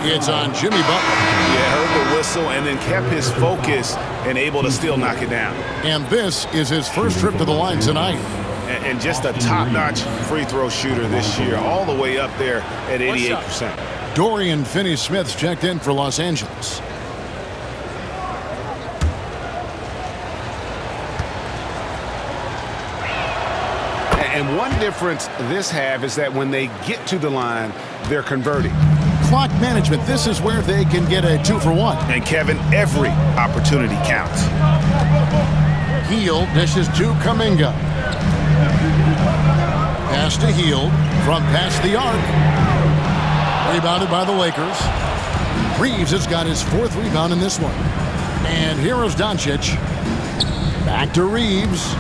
It's on Jimmy Butler. Yeah, heard the whistle and then kept his focus and able to still knock it down. And this is his first trip to the line tonight. And just a top-notch free throw shooter this year, all the way up there at 88%. Dorian Finney-Smith's checked in for Los Angeles. And one difference this half is that when they get to the line, they're converting. Clock management, this is where they can get a 2-for-1. And Kevin, every opportunity counts. Hield dishes to Kuminga. Pass to Hield from past the arc. Rebounded by the Lakers. Reeves has got his 4th rebound in this one. And here is Doncic. Back to Reeves.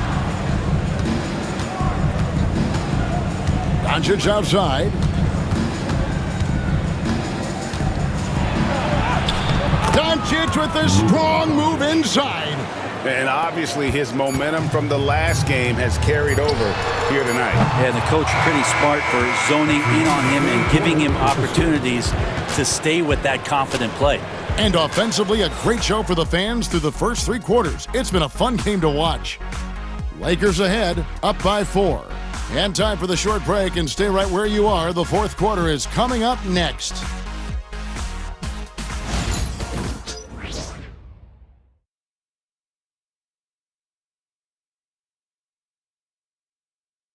Doncic outside. Doncic with a strong move inside. And obviously his momentum from the last game has carried over here tonight. Yeah, the coach pretty smart for zoning in on him and giving him opportunities to stay with that confident play. And offensively, a great show for the fans through the first 3 quarters. It's been a fun game to watch. Lakers ahead, up by 4. And time for the short break, and stay right where you are. The 4th quarter is coming up next.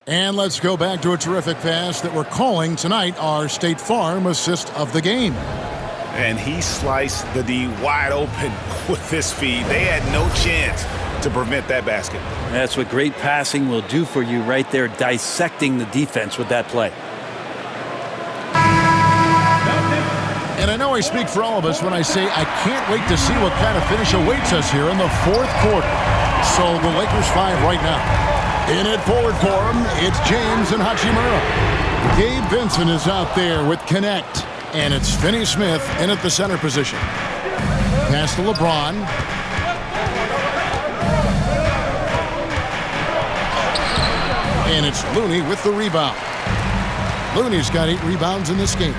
And let's go back to a terrific pass that we're calling tonight our State Farm assist of the game. And he sliced the D wide open with his feed. They had no chance to prevent that basket. That's what great passing will do for you right there, dissecting the defense with that play. And I know I speak for all of us when I say I can't wait to see what kind of finish awaits us here in the 4th quarter. So the Lakers 5 right now. In at forward for him, it's James and Hachimura. Gabe Vincent is out there with Connect. And it's Finney-Smith in at the center position. Pass to LeBron. And it's Looney with the rebound. Looney's got 8 rebounds in this game.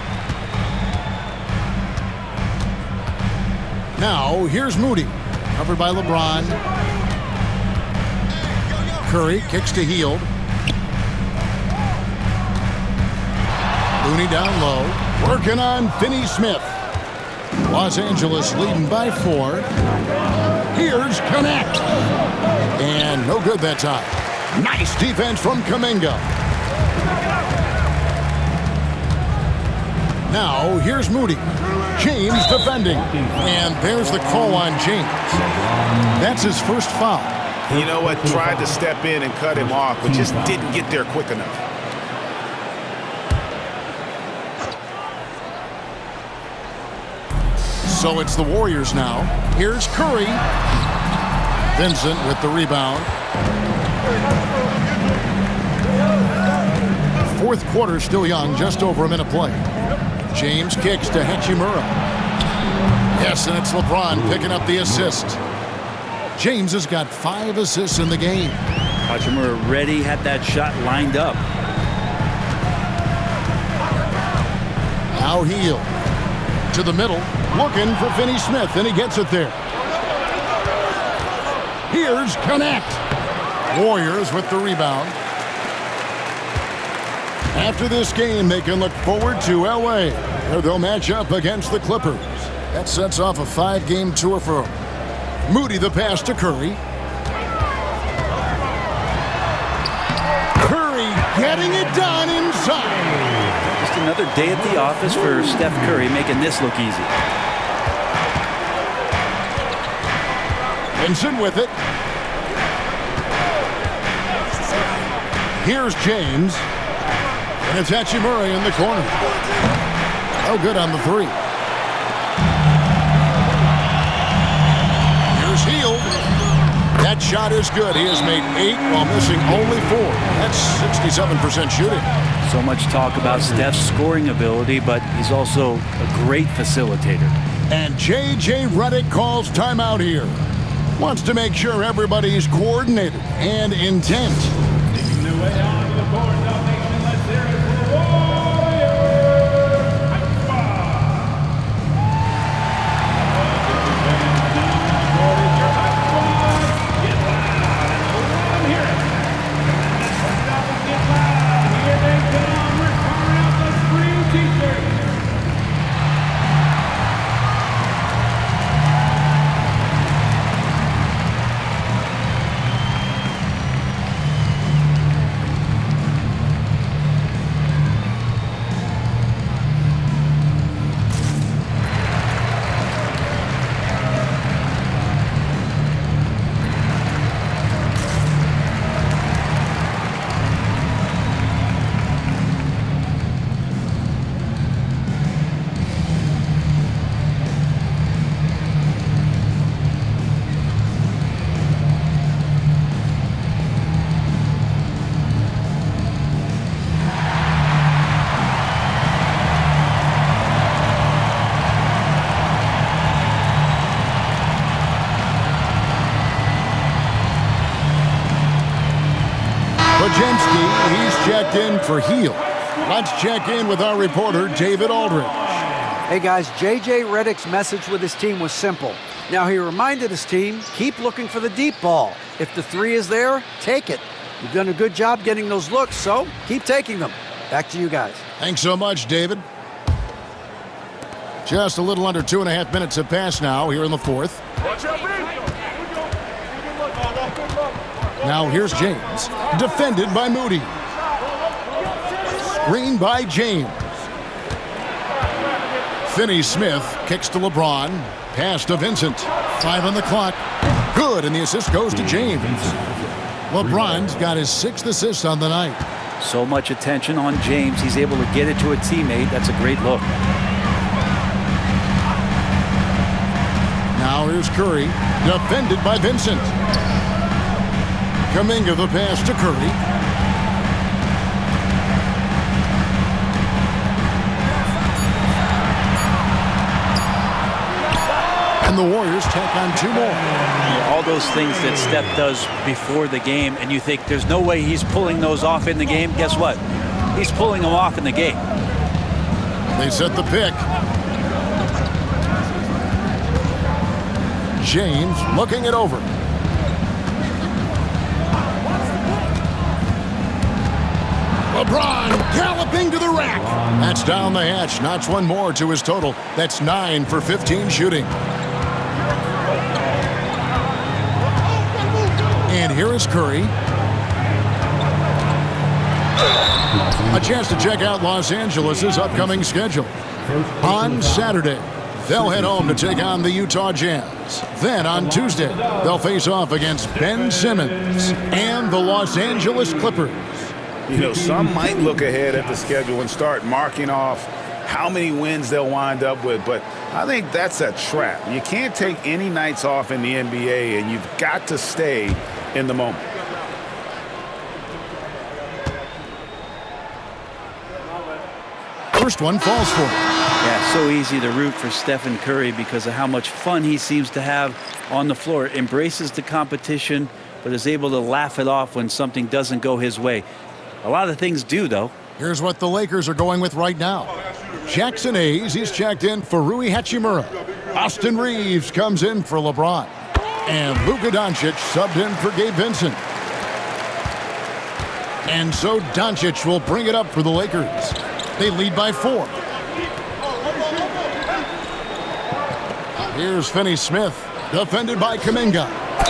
Now, here's Moody. Covered by LeBron. Curry kicks to Hield. Looney down low. Working on Finney-Smith. Los Angeles leading by 4. Here's Connect. And no good that time. Nice defense from Kuminga. Now, here's Moody. James defending. And there's the call on James. That's his first foul. You know what? Tried to step in and cut him off, but just didn't get there quick enough. So it's the Warriors now. Here's Curry. Vincent with the rebound. Fourth quarter still young, just over a minute play. James kicks to Hachimura. Yes, and it's LeBron picking up the assist. James has got 5 assists in the game. Hachimura ready, had that shot lined up. Now Hield to the middle, looking for Finney-Smith, and he gets it there. Here's Connect. Warriors with the rebound. After this game, they can look forward to L.A., where they'll match up against the Clippers. That sets off a 5-game tour for them. Moody the pass to Curry. Curry getting it done inside. Just another day at the office for Steph Curry, making this look easy. Vincent with it. Here's James. And it's Hachimura in the corner. Oh, good on the 3. Here's Hield. That shot is good. He has made 8 while missing only 4. That's 67% shooting. So much talk about Steph's scoring ability, but he's also a great facilitator. And J.J. Redick calls timeout here. Wants to make sure everybody's coordinated and intent. Making their way onto the court, South Nation. Let's hear it for the Warriors. He's checked in for Hield. Let's check in with our reporter, David Aldridge. Hey guys, J.J. Redick's message with his team was simple. Now he reminded his team, keep looking for the deep ball. If the 3 is there, take it. You've done a good job getting those looks, so keep taking them. Back to you guys. Thanks so much, David. Just a little under 2.5 minutes have passed now here in the 4th. Now here's James, defended by Moody. Screen by James. Finney-Smith kicks to LeBron. Pass to Vincent. 5 on the clock. Good, and the assist goes to James. LeBron's got his 6th assist on the night. So much attention on James. He's able to get it to a teammate. That's a great look. Now here's Curry, defended by Vincent. Kuminga the pass to Curry. And the Warriors tack on 2 more. All those things that Steph does before the game, and you think there's no way he's pulling those off in the game. Guess what? He's pulling them off in the game. They set the pick. James looking it over. LeBron galloping to the rack. That's down the hatch. Notch one more to his total. That's 9 for 15 shooting. And here is Curry. A chance to check out Los Angeles' upcoming schedule. On Saturday, they'll head home to take on the Utah Jazz. Then on Tuesday, they'll face off against Ben Simmons and the Los Angeles Clippers. You know, some might look ahead at the schedule and start marking off how many wins they'll wind up with, but I think that's a trap. You can't take any nights off in the NBA, and you've got to stay in the moment. First one falls for him. Yeah, so easy to root for Stephen Curry because of how much fun he seems to have on the floor. Embraces the competition, but is able to laugh it off when something doesn't go his way. A lot of things do, though. Here's what the Lakers are going with right now. Jackson Hayes, he's checked in for Rui Hachimura. Austin Reeves comes in for LeBron. And Luka Doncic subbed in for Gabe Vincent. And so Doncic will bring it up for the Lakers. They lead by 4. Here's Finney-Smith, defended by Kuminga.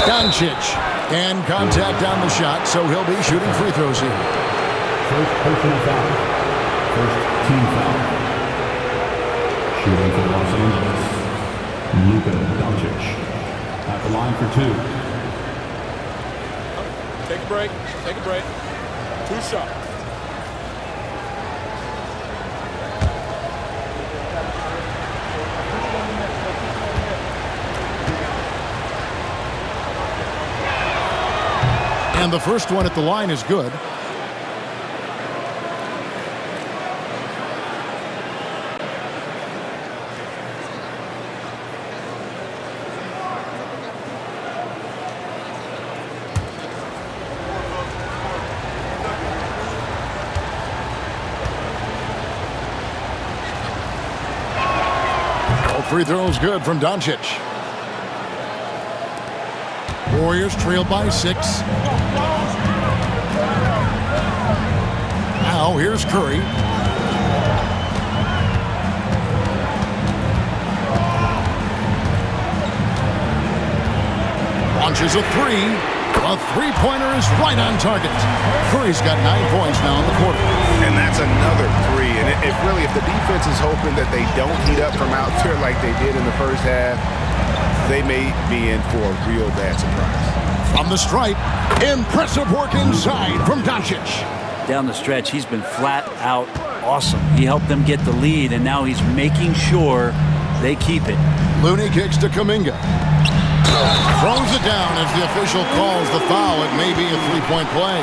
Doncic, and contact on the shot, so he'll be shooting free throws here. First personal foul. First team foul. Shooting for Los Angeles, Luka Doncic. At the line for 2. Take a break. Take a break. 2 shots. And the first one at the line is good. All free throws good from Doncic. Warriors trailed by 6. Now here's Curry. Launches a 3. A three-pointer is right on target. Curry's got 9 points now in the quarter. And that's another 3. And if the defense is hoping that they don't heat up from out there like they did in the first half, they may be in for a real bad surprise. From the stripe, impressive work inside from Doncic. Down the stretch, he's been flat out awesome. He helped them get the lead, and now he's making sure they keep it. Looney kicks to Kuminga. Throws it down as the official calls the foul. It may be a three-point play.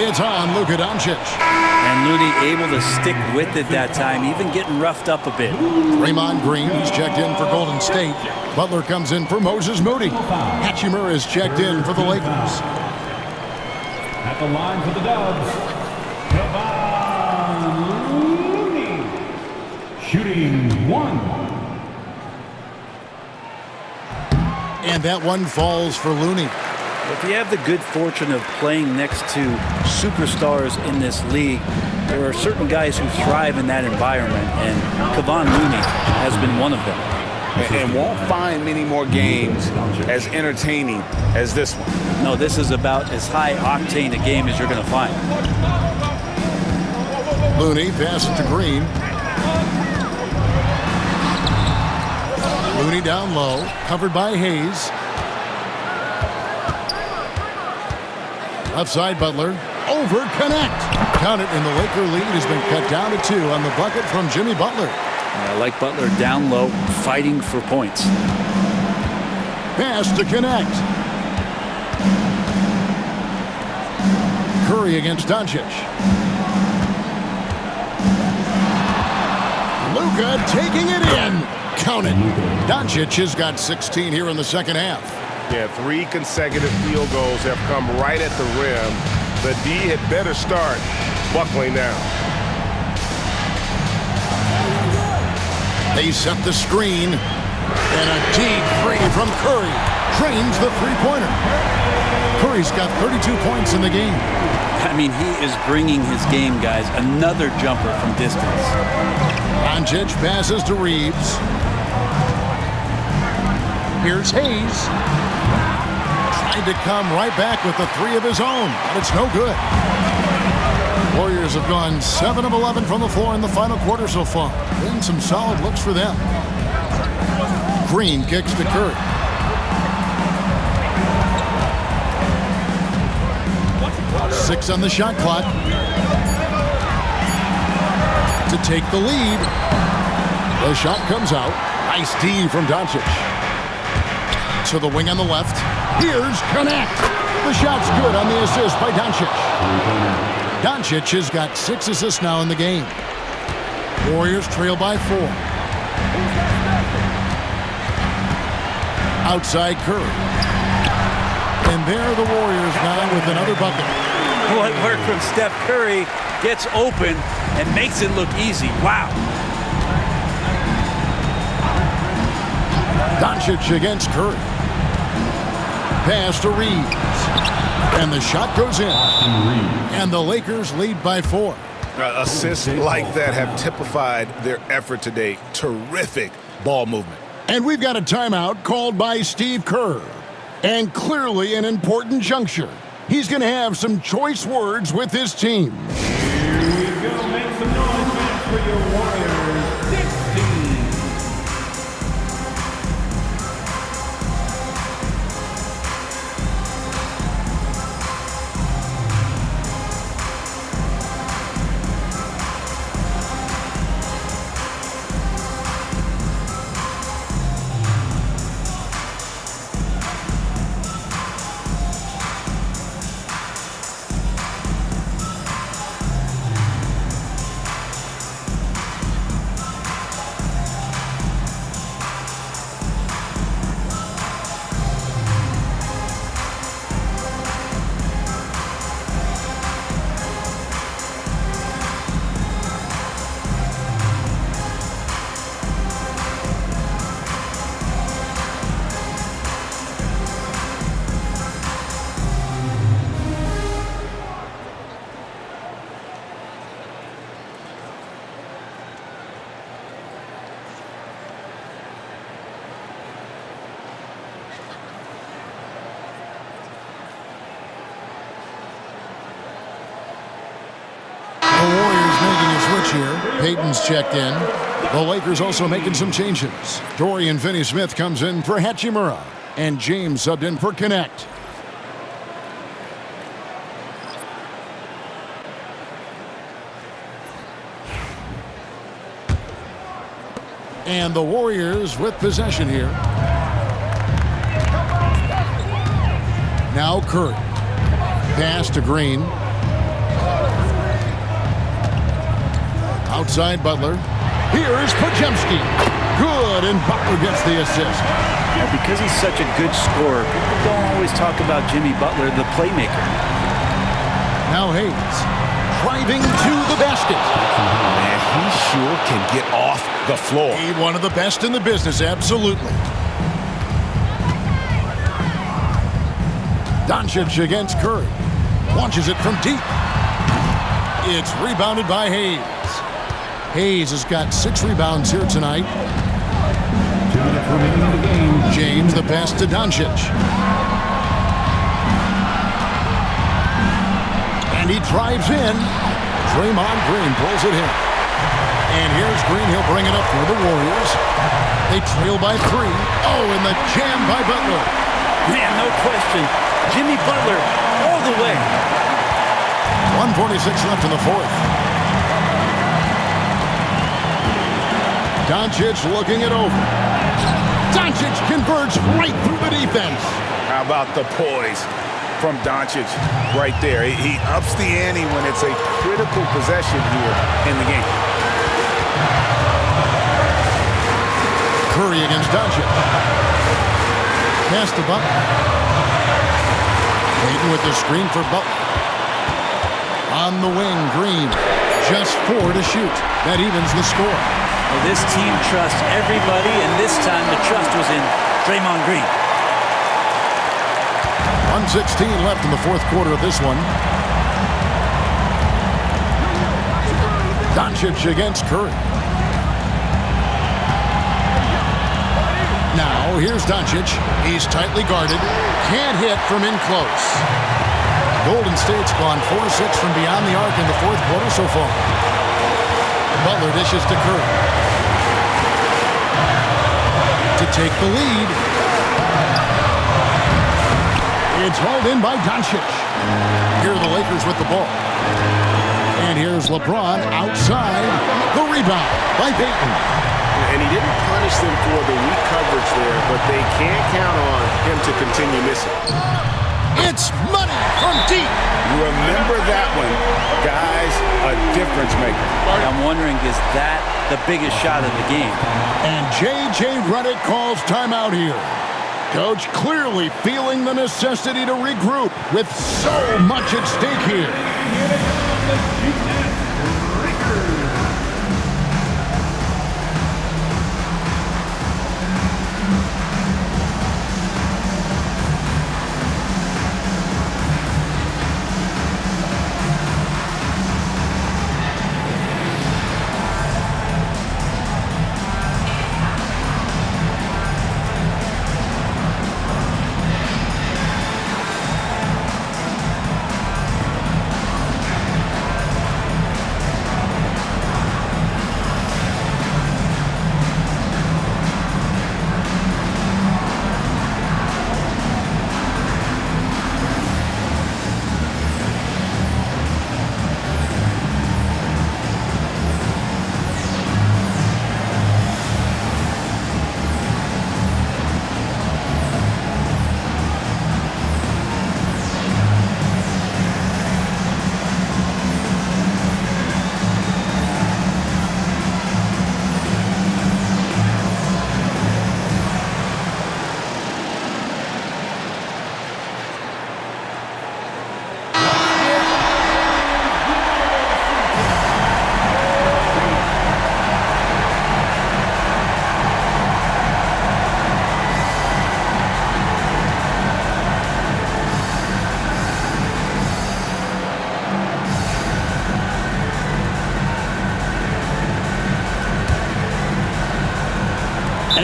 It's on Luka Doncic. And Looney able to stick with it that time, even getting roughed up a bit. Draymond Green, he's checked in for Golden State. Butler comes in for Moses Moody. Hachimura is checked in for the Lakers. At the line for the Dubs, Kevon Looney. Shooting 1. And that one falls for Looney. If you have the good fortune of playing next to superstars in this league, there are certain guys who thrive in that environment, and Kevon Looney has been one of them. And won't find many more games as entertaining as this one. No, this is about as high octane a game as you're going to find. Looney passes to Green. Looney down low, covered by Hayes. Left side, Butler. Over connect. Count it, and the Laker lead has been cut down to 2 on the bucket from Jimmy Butler. I like Butler down low, fighting for points. Pass to connect. Curry against Doncic. Luka taking it in. Count it. Doncic has got 16 here in the second half. Yeah, 3 consecutive field goals have come right at the rim. The D had better start buckling down. They set the screen. And a deep 3 from Curry. Drains the three-pointer. Curry's got 32 points in the game. I mean, he is bringing his game, guys. Another jumper from distance. Doncic passes to Reeves. Here's Hayes. Tried to come right back with the three of his own, but it's no good. Warriors have gone 7 of 11 from the floor in the final quarter so far. Been some solid looks for them. Green kicks to Curry. Six on the shot clock to take the lead. The shot comes out. Nice D from Doncic. To the wing on the left. Here's Connect. The shot's good on the assist by Doncic. Doncic has got 6 assists now in the game. Warriors trail by 4. Outside Curry. And there the Warriors now with another bucket. What work from Steph Curry, gets open and makes it look easy. Wow. Doncic against Curry. Pass to Reeves. And the shot goes in. And the Lakers lead by 4. Assists like that have typified their effort today. Terrific ball movement. And we've got a timeout called by Steve Kerr. And clearly an important juncture. He's going to have some choice words with his team. Here we go. Make some noise, fans, for your Warriors 16. Here. Payton's checked in. The Lakers also making some changes. Dorian Finney-Smith comes in for Hachimura. And James subbed in for Connect. And the Warriors with possession here. Now Curry. Pass to Green. Outside Butler. Here's Podziemski. Good, and Butler gets the assist. Yeah, because he's such a good scorer, people don't always talk about Jimmy Butler, the playmaker. Now Hayes. Driving to the basket. Man, he sure can get off the floor. He's one of the best in the business, absolutely. Doncic against Curry. Launches it from deep. It's rebounded by Hayes. Hayes has got 6 rebounds here tonight. 2 minutes remaining in the game. James the pass to Doncic. And he drives in. Draymond Green pulls it in. And here's Green. He'll bring it up for the Warriors. They trail by 3. Oh, and the jam by Butler. Man, no question. Jimmy Butler all the way. 1:46 left in the 4th. Doncic looking it over. Doncic converts right through the defense. How about the poise from Doncic right there? He ups the ante when it's a critical possession here in the game. Curry against Doncic. Pass to Butler. Payton with the screen for Butler. On the wing, Green. Just 4 to shoot. That evens the score. Well, this team trusts everybody, and this time the trust was in Draymond Green. 1:16 left in the 4th quarter of this one. Doncic against Curry. Now, here's Doncic. He's tightly guarded. Can't hit from in close. Golden State's gone 4-6 from beyond the arc in the fourth quarter so far. Butler dishes to Curry. To take the lead. It's hauled in by Doncic. Here are the Lakers with the ball. And here's LeBron outside. The rebound by Payton. And he didn't punish them for the weak coverage there, but they can't count on him to continue missing. It's money from deep. Remember that one, guys, a difference maker. I'm wondering, is that the biggest shot of the game? And J.J. Redick calls timeout here. Coach clearly feeling the necessity to regroup with so much at stake here.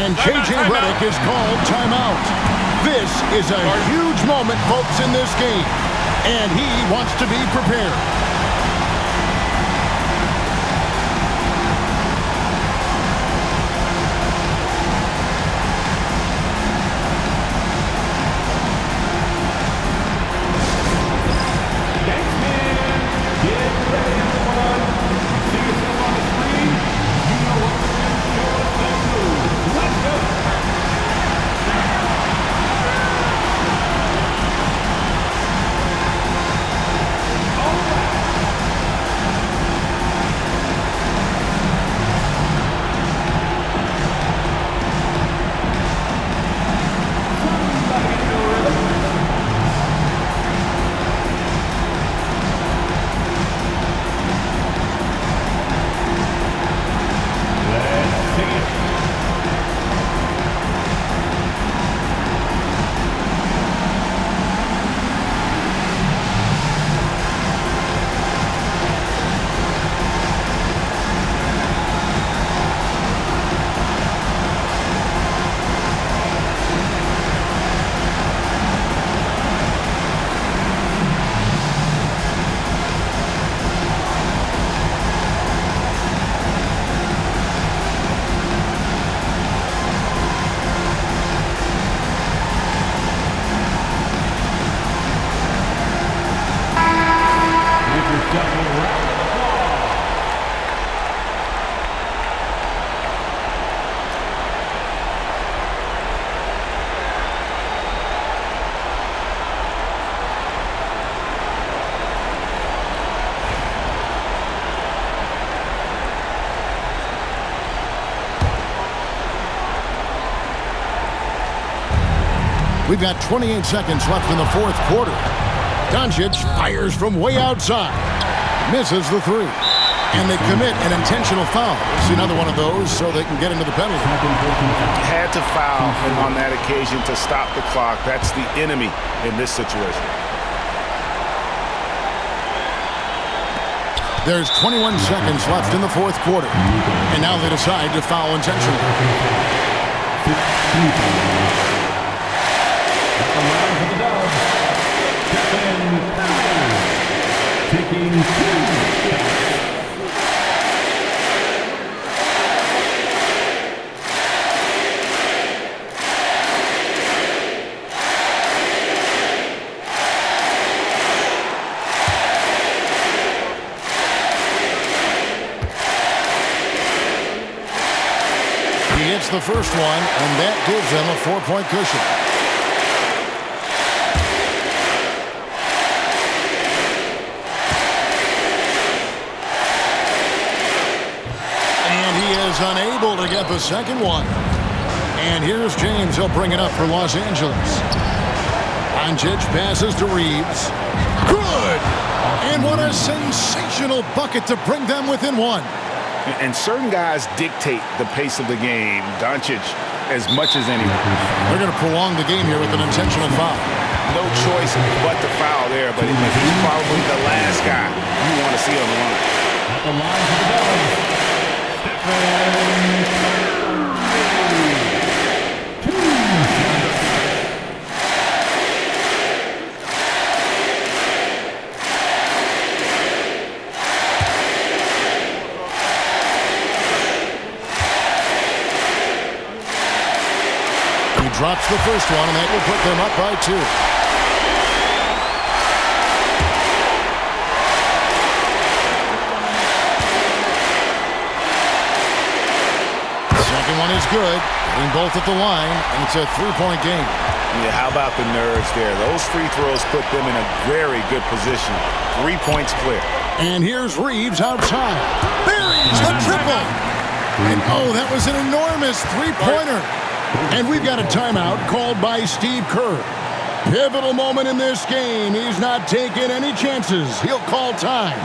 And J.J. Redick is called timeout. This is a huge moment, folks, in this game. And he wants to be prepared. We've got 28 seconds left in the fourth quarter. Doncic fires from way outside. Misses the three. And they commit an intentional foul. It's another one of those so they can get into the penalty. Had to foul on that occasion to stop the clock. That's the enemy in this situation. There's 21 seconds left in the fourth quarter. And now they decide to foul intentionally. At the line for the Dubs, Stephen Curry, taking 2 shots. He hits the first one, and that gives them a 4-point cushion. And he is unable to get the second one. And here's James. He'll bring it up for Los Angeles. Doncic passes to Reeves. Good! And what a sensational bucket to bring them within one. And certain guys dictate the pace of the game. Doncic as much as anyone. They're going to prolong the game here with an intentional foul. No choice but to foul there, but he's probably the last guy you want to see on the line. At the line for the Dubs, Stephen Curry. 2 shots. Drops the first one, and that will put them up by 2. The second one is good. Hitting both at the line, and it's a 3-point game. Yeah, how about the nerves there? Those free throws put them in a very good position. 3 points clear. And here's Reeves outside. Buries the triple. And oh, that was an enormous three-pointer. And we've got a timeout called by Steve Kerr. Pivotal moment in this game. He's not taking any chances. He'll call time.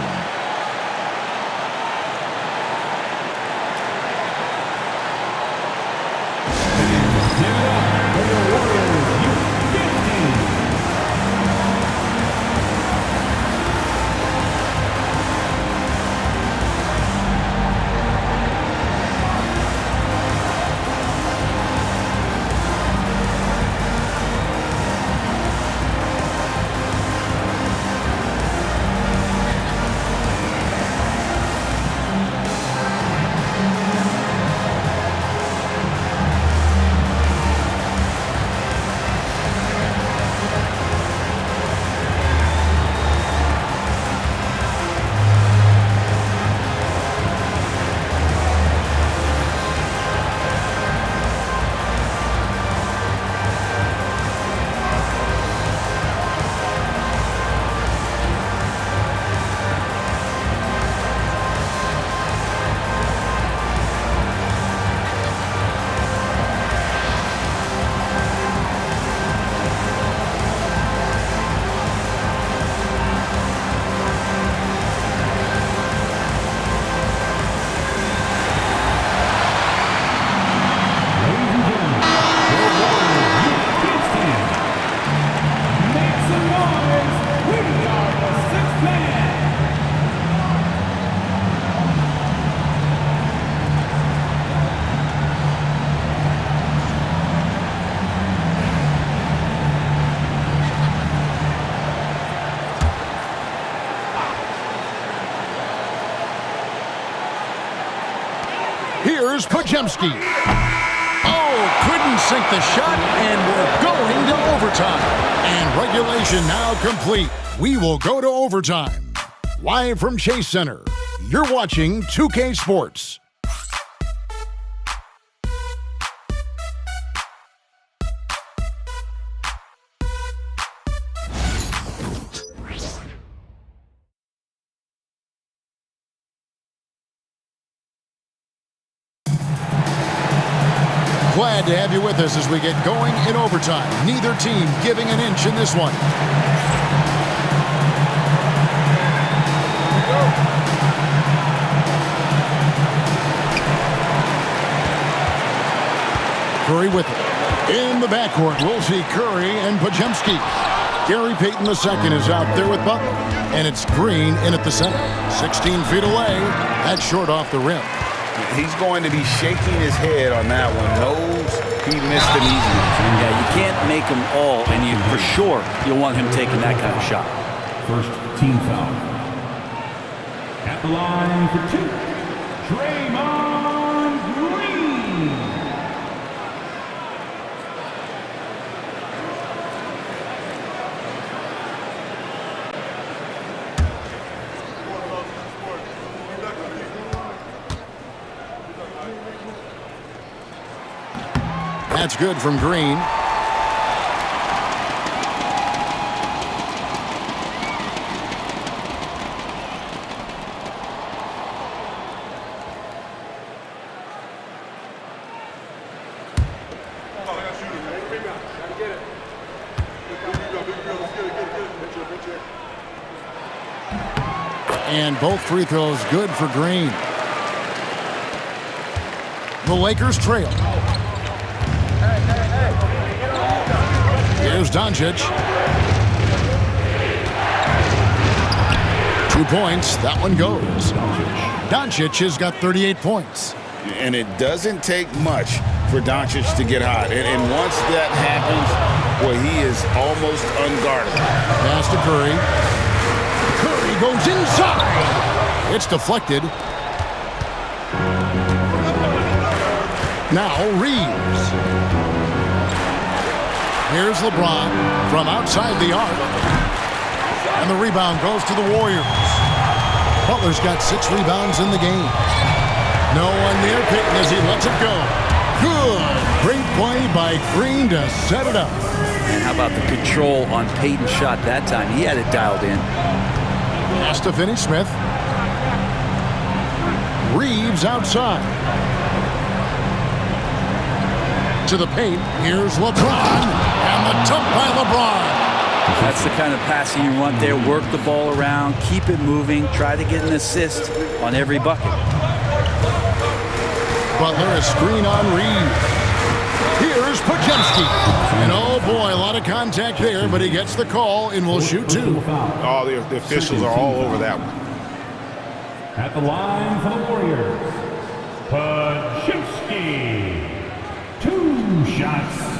Here's Podziemski. Oh, couldn't sink the shot, and we're going to overtime. And regulation now complete. We will go to overtime. Live from Chase Center, you're watching 2K Sports. Glad to have you with us as we get going in overtime. Neither team giving an inch in this one. Curry with it. In the backcourt, we'll see Curry and Podziemski. Gary Payton II is out there with Butler. And it's Green in at the center. 16 feet away. That's short off the rim. He's going to be shaking his head on that one. Knows he missed an easy one. Yeah, you can't make them all, and you for sure you'll want him taking that kind of shot. First team foul. At the line for 2, Draymond Green. That's good from Green. And both free throws good for Green. The Lakers trail. Here's Doncic. 2 points. That one goes. Doncic has got 38 points. And it doesn't take much for Doncic to get hot. And once that happens, well, he is almost unguardable. Pass to Curry. Curry goes inside. It's deflected. Now Reeves. Here's LeBron from outside the arc. And the rebound goes to the Warriors. Butler's got 6 rebounds in the game. No one near Payton as he lets it go. Good. Great play by Green to set it up. And how about the control on Payton's shot that time? He had it dialed in. Pass to Finney-Smith. Reeves outside. To the paint. Here's LeBron. And the dunk by LeBron. That's the kind of passing you want there. Work the ball around. Keep it moving. Try to get an assist on every bucket. Butler a screen on Reeves. Here's Podziemski. And oh boy, a lot of contact there, but he gets the call and will shoot 2. Oh, the officials are all over that one. At the line for the Warriors, Podziemski. 2 shots.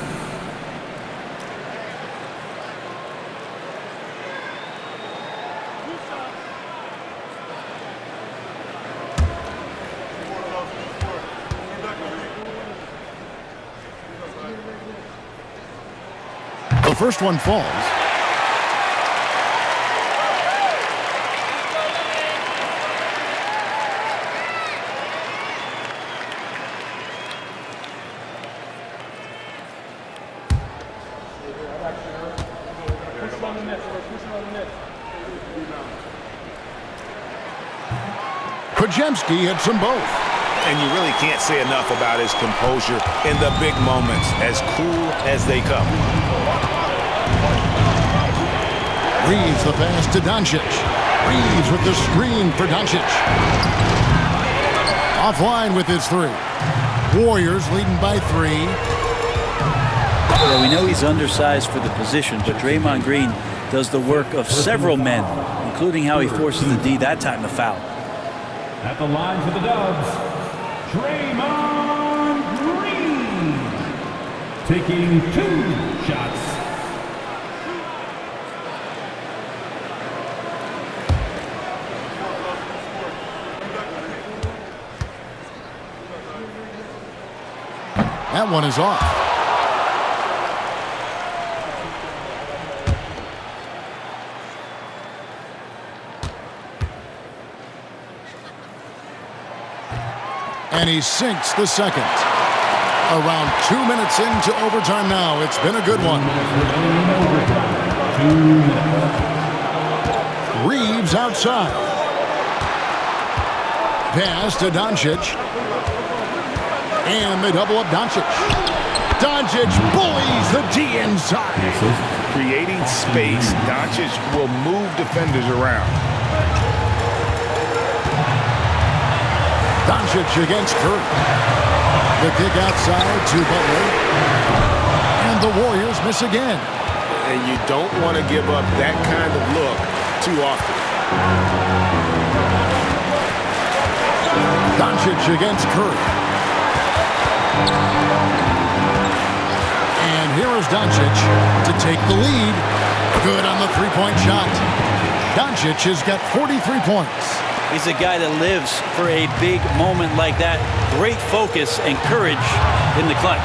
The first one falls. Podziemski hits them both. And you really can't say enough about his composure in the big moments, as cool as they come. Reeves the pass to Doncic. Reeves with the screen for Doncic. Offline with his 3. Warriors leading by 3. Yeah, we know he's undersized for the position, but Draymond Green does the work of several men, including how he forces the D that time to foul. At the line for the Dubs, Draymond Green. Taking 2 shots. That one is off. And he sinks the second. Around 2 minutes into overtime now. It's been a good one. Reeves outside. Pass to Doncic. And they double up Doncic. Doncic bullies the D inside. Creating space, Doncic will move defenders around. Doncic against Curry. The kick outside to Butler. And the Warriors miss again. and you don't want to give up that kind of look too often. Doncic against Curry. And here is Doncic to take the lead. Good on the three-point shot. Doncic has got 43 points. He's a guy that lives for a big moment like that. Great focus and courage in the clutch.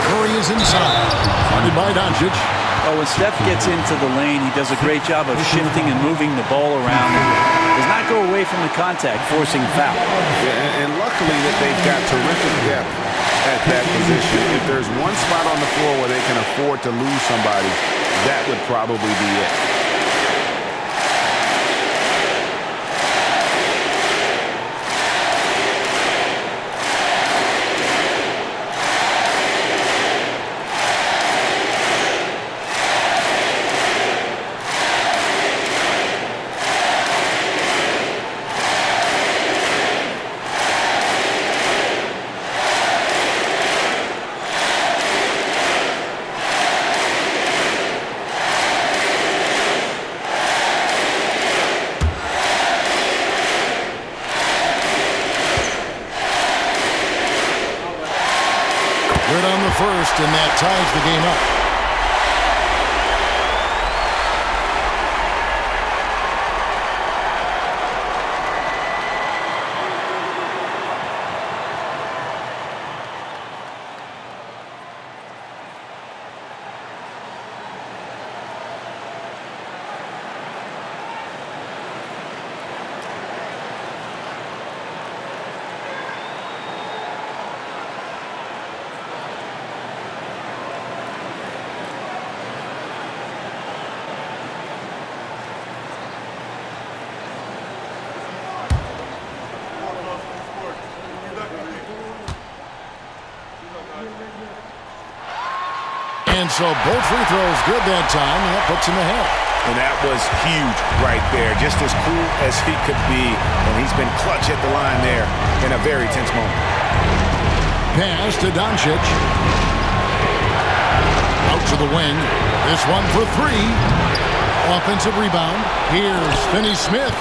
Curry is inside. Guarded by Doncic. Oh, when Steph gets into the lane, he does a great job of shifting and moving the ball around. Does not go away from the contact, forcing a foul. Yeah, and luckily that they've got terrific depth at that position. If there's one spot on the floor where they can afford to lose somebody, that would probably be it. Good on the first, and that ties the game up. And so both free throws good that time, and that puts him ahead. And that was huge right there. Just as cool as he could be. And he's been clutch at the line there in a very tense moment. Pass to Doncic. Out to the wing. This one for three. Offensive rebound. Here's Finney-Smith.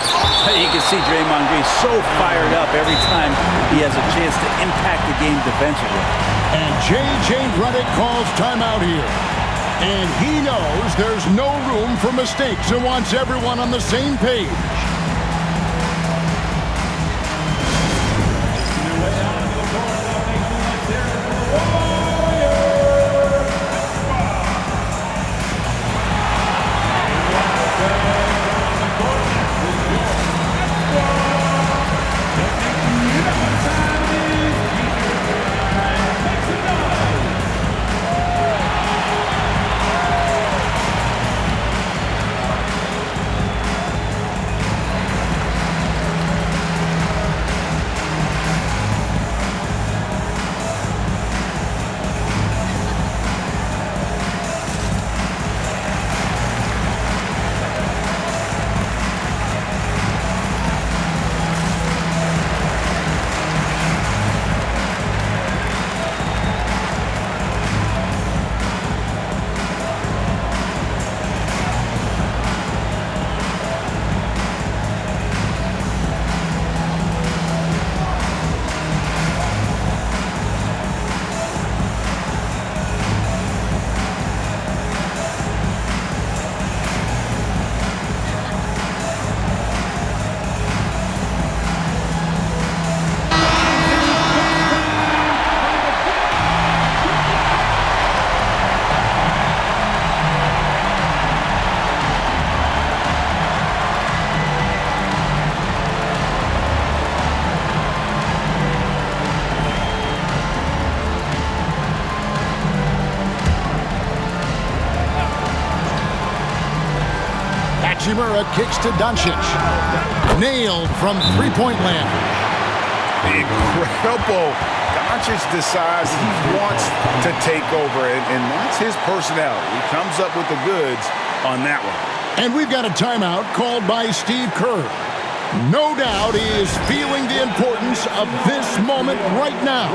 You can see Draymond Green so fired up every time he has a chance to impact the game defensively. And J.J. Redick calls timeout here. And he knows there's no room for mistakes and wants everyone on the same page. Hachimura kicks to Doncic. Nailed from three-point land. Incredible. Doncic decides he wants to take over, and that's his personality. He comes up with the goods on that one. And we've got a timeout called by Steve Kerr. No doubt he is feeling the importance of this moment right now.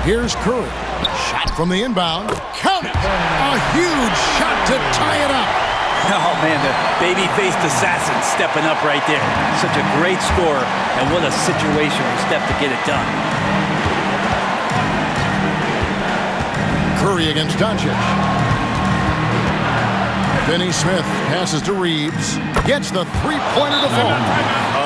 Here's Curry. Shot from the inbound. Count it! A huge shot to tie it up. Oh, man, the baby-faced assassin stepping up right there. Such a great score, and what a situation for Steph to get it done. Curry against Doncic. Finney Smith passes to Reeves. Gets the three-pointer to fall.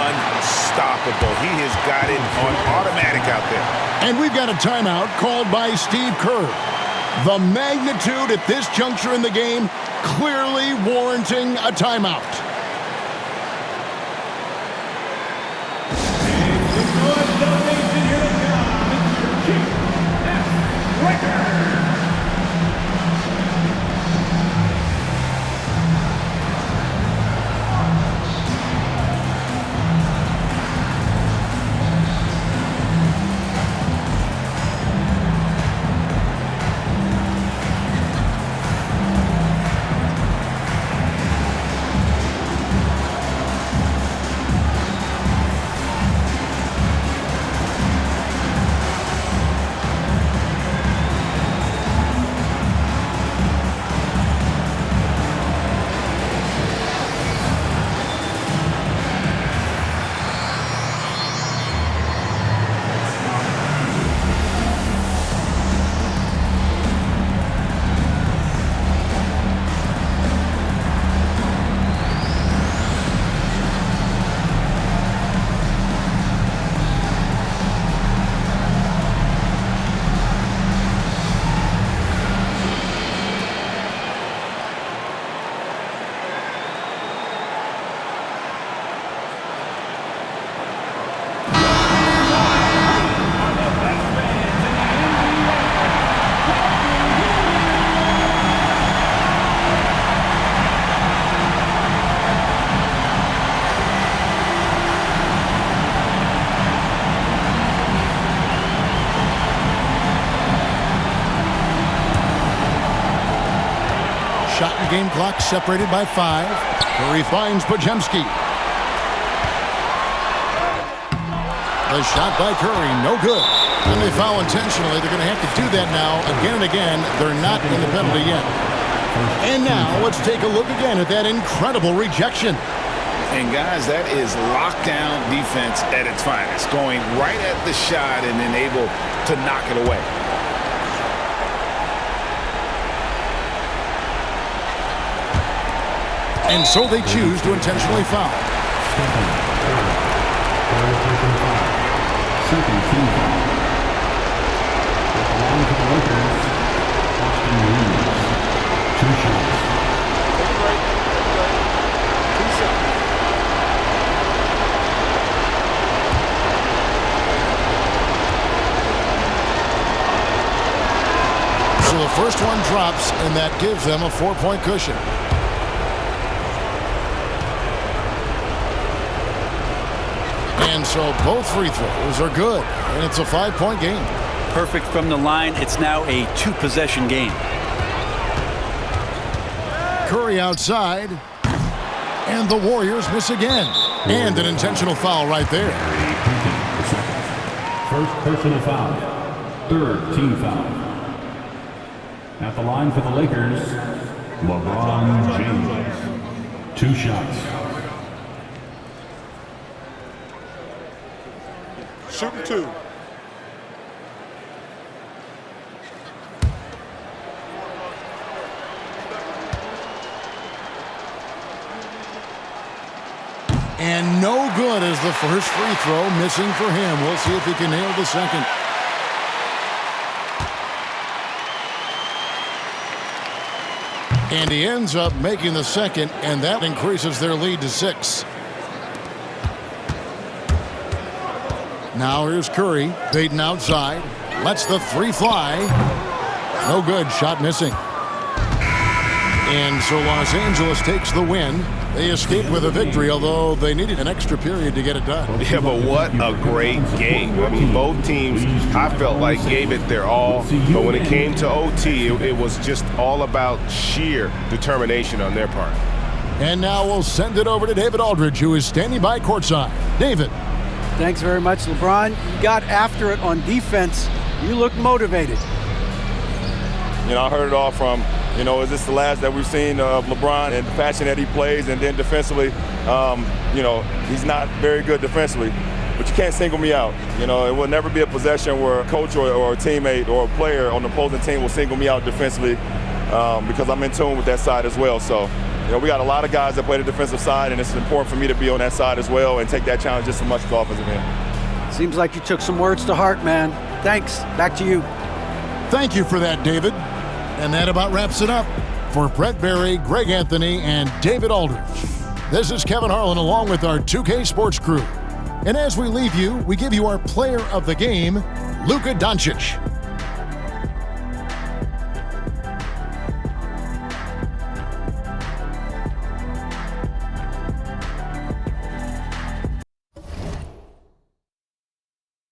Unstoppable. He has got it on automatic out there. And we've got a timeout called by Steve Kerr. The magnitude at this juncture in the game clearly warranting a timeout. Shot and game clock separated by 5. Curry finds Podziemski. The shot by Curry, no good. And they foul intentionally. They're going to have to do that now again and again. They're not in the penalty yet. And now let's take a look again at that incredible rejection. And guys, that is lockdown defense at its finest. Going right at the shot and then able to knock it away. And so they choose to intentionally foul. Second team foul. At the line for the Lakers, Austin Reeves. 2 shots. So the first one drops, and that gives them a 4-point cushion. And so both free throws are good, and it's a 5-point game. Perfect from the line. It's now a 2-possession game. Curry outside, and the Warriors miss again. And an intentional foul right there. First personal foul. 3rd team foul. At the line for the Lakers, LeBron James. 2 shots. Shooting 2. And no good as the first free throw, missing for him. We'll see if he can nail the second. And he ends up making the second, and that increases their lead to 6. Now here's Curry, baiting outside, lets the 3 fly. No good, shot missing. And so Los Angeles takes the win. They escaped with a victory, although they needed an extra period to get it done. Yeah, but what a great game. I mean, both teams, I felt like, gave it their all. But when it came to OT, it was just all about sheer determination on their part. And now we'll send it over to David Aldridge, who is standing by courtside. David. Thanks very much, LeBron. You got after it on defense You look motivated. You know, I heard it all from, you know, is this the last that we've seen of LeBron and the fashion that he plays? And then defensively, you know, he's not very good defensively, but you can't single me out. You know, it will never be a possession where a coach or a teammate or a player on the opposing team will single me out defensively because I'm in tune with that side as well. So, you know, we got a lot of guys that play the defensive side, and it's important for me to be on that side as well and take that challenge just as much as the offensive end. Seems like you took some words to heart, man. Thanks. Back to you. Thank you for that, David. And that about wraps it up. For Brett Barry, Greg Anthony, and David Aldridge, this is Kevin Harlan along with our 2K Sports crew. And as we leave you, we give you our player of the game, Luka Doncic.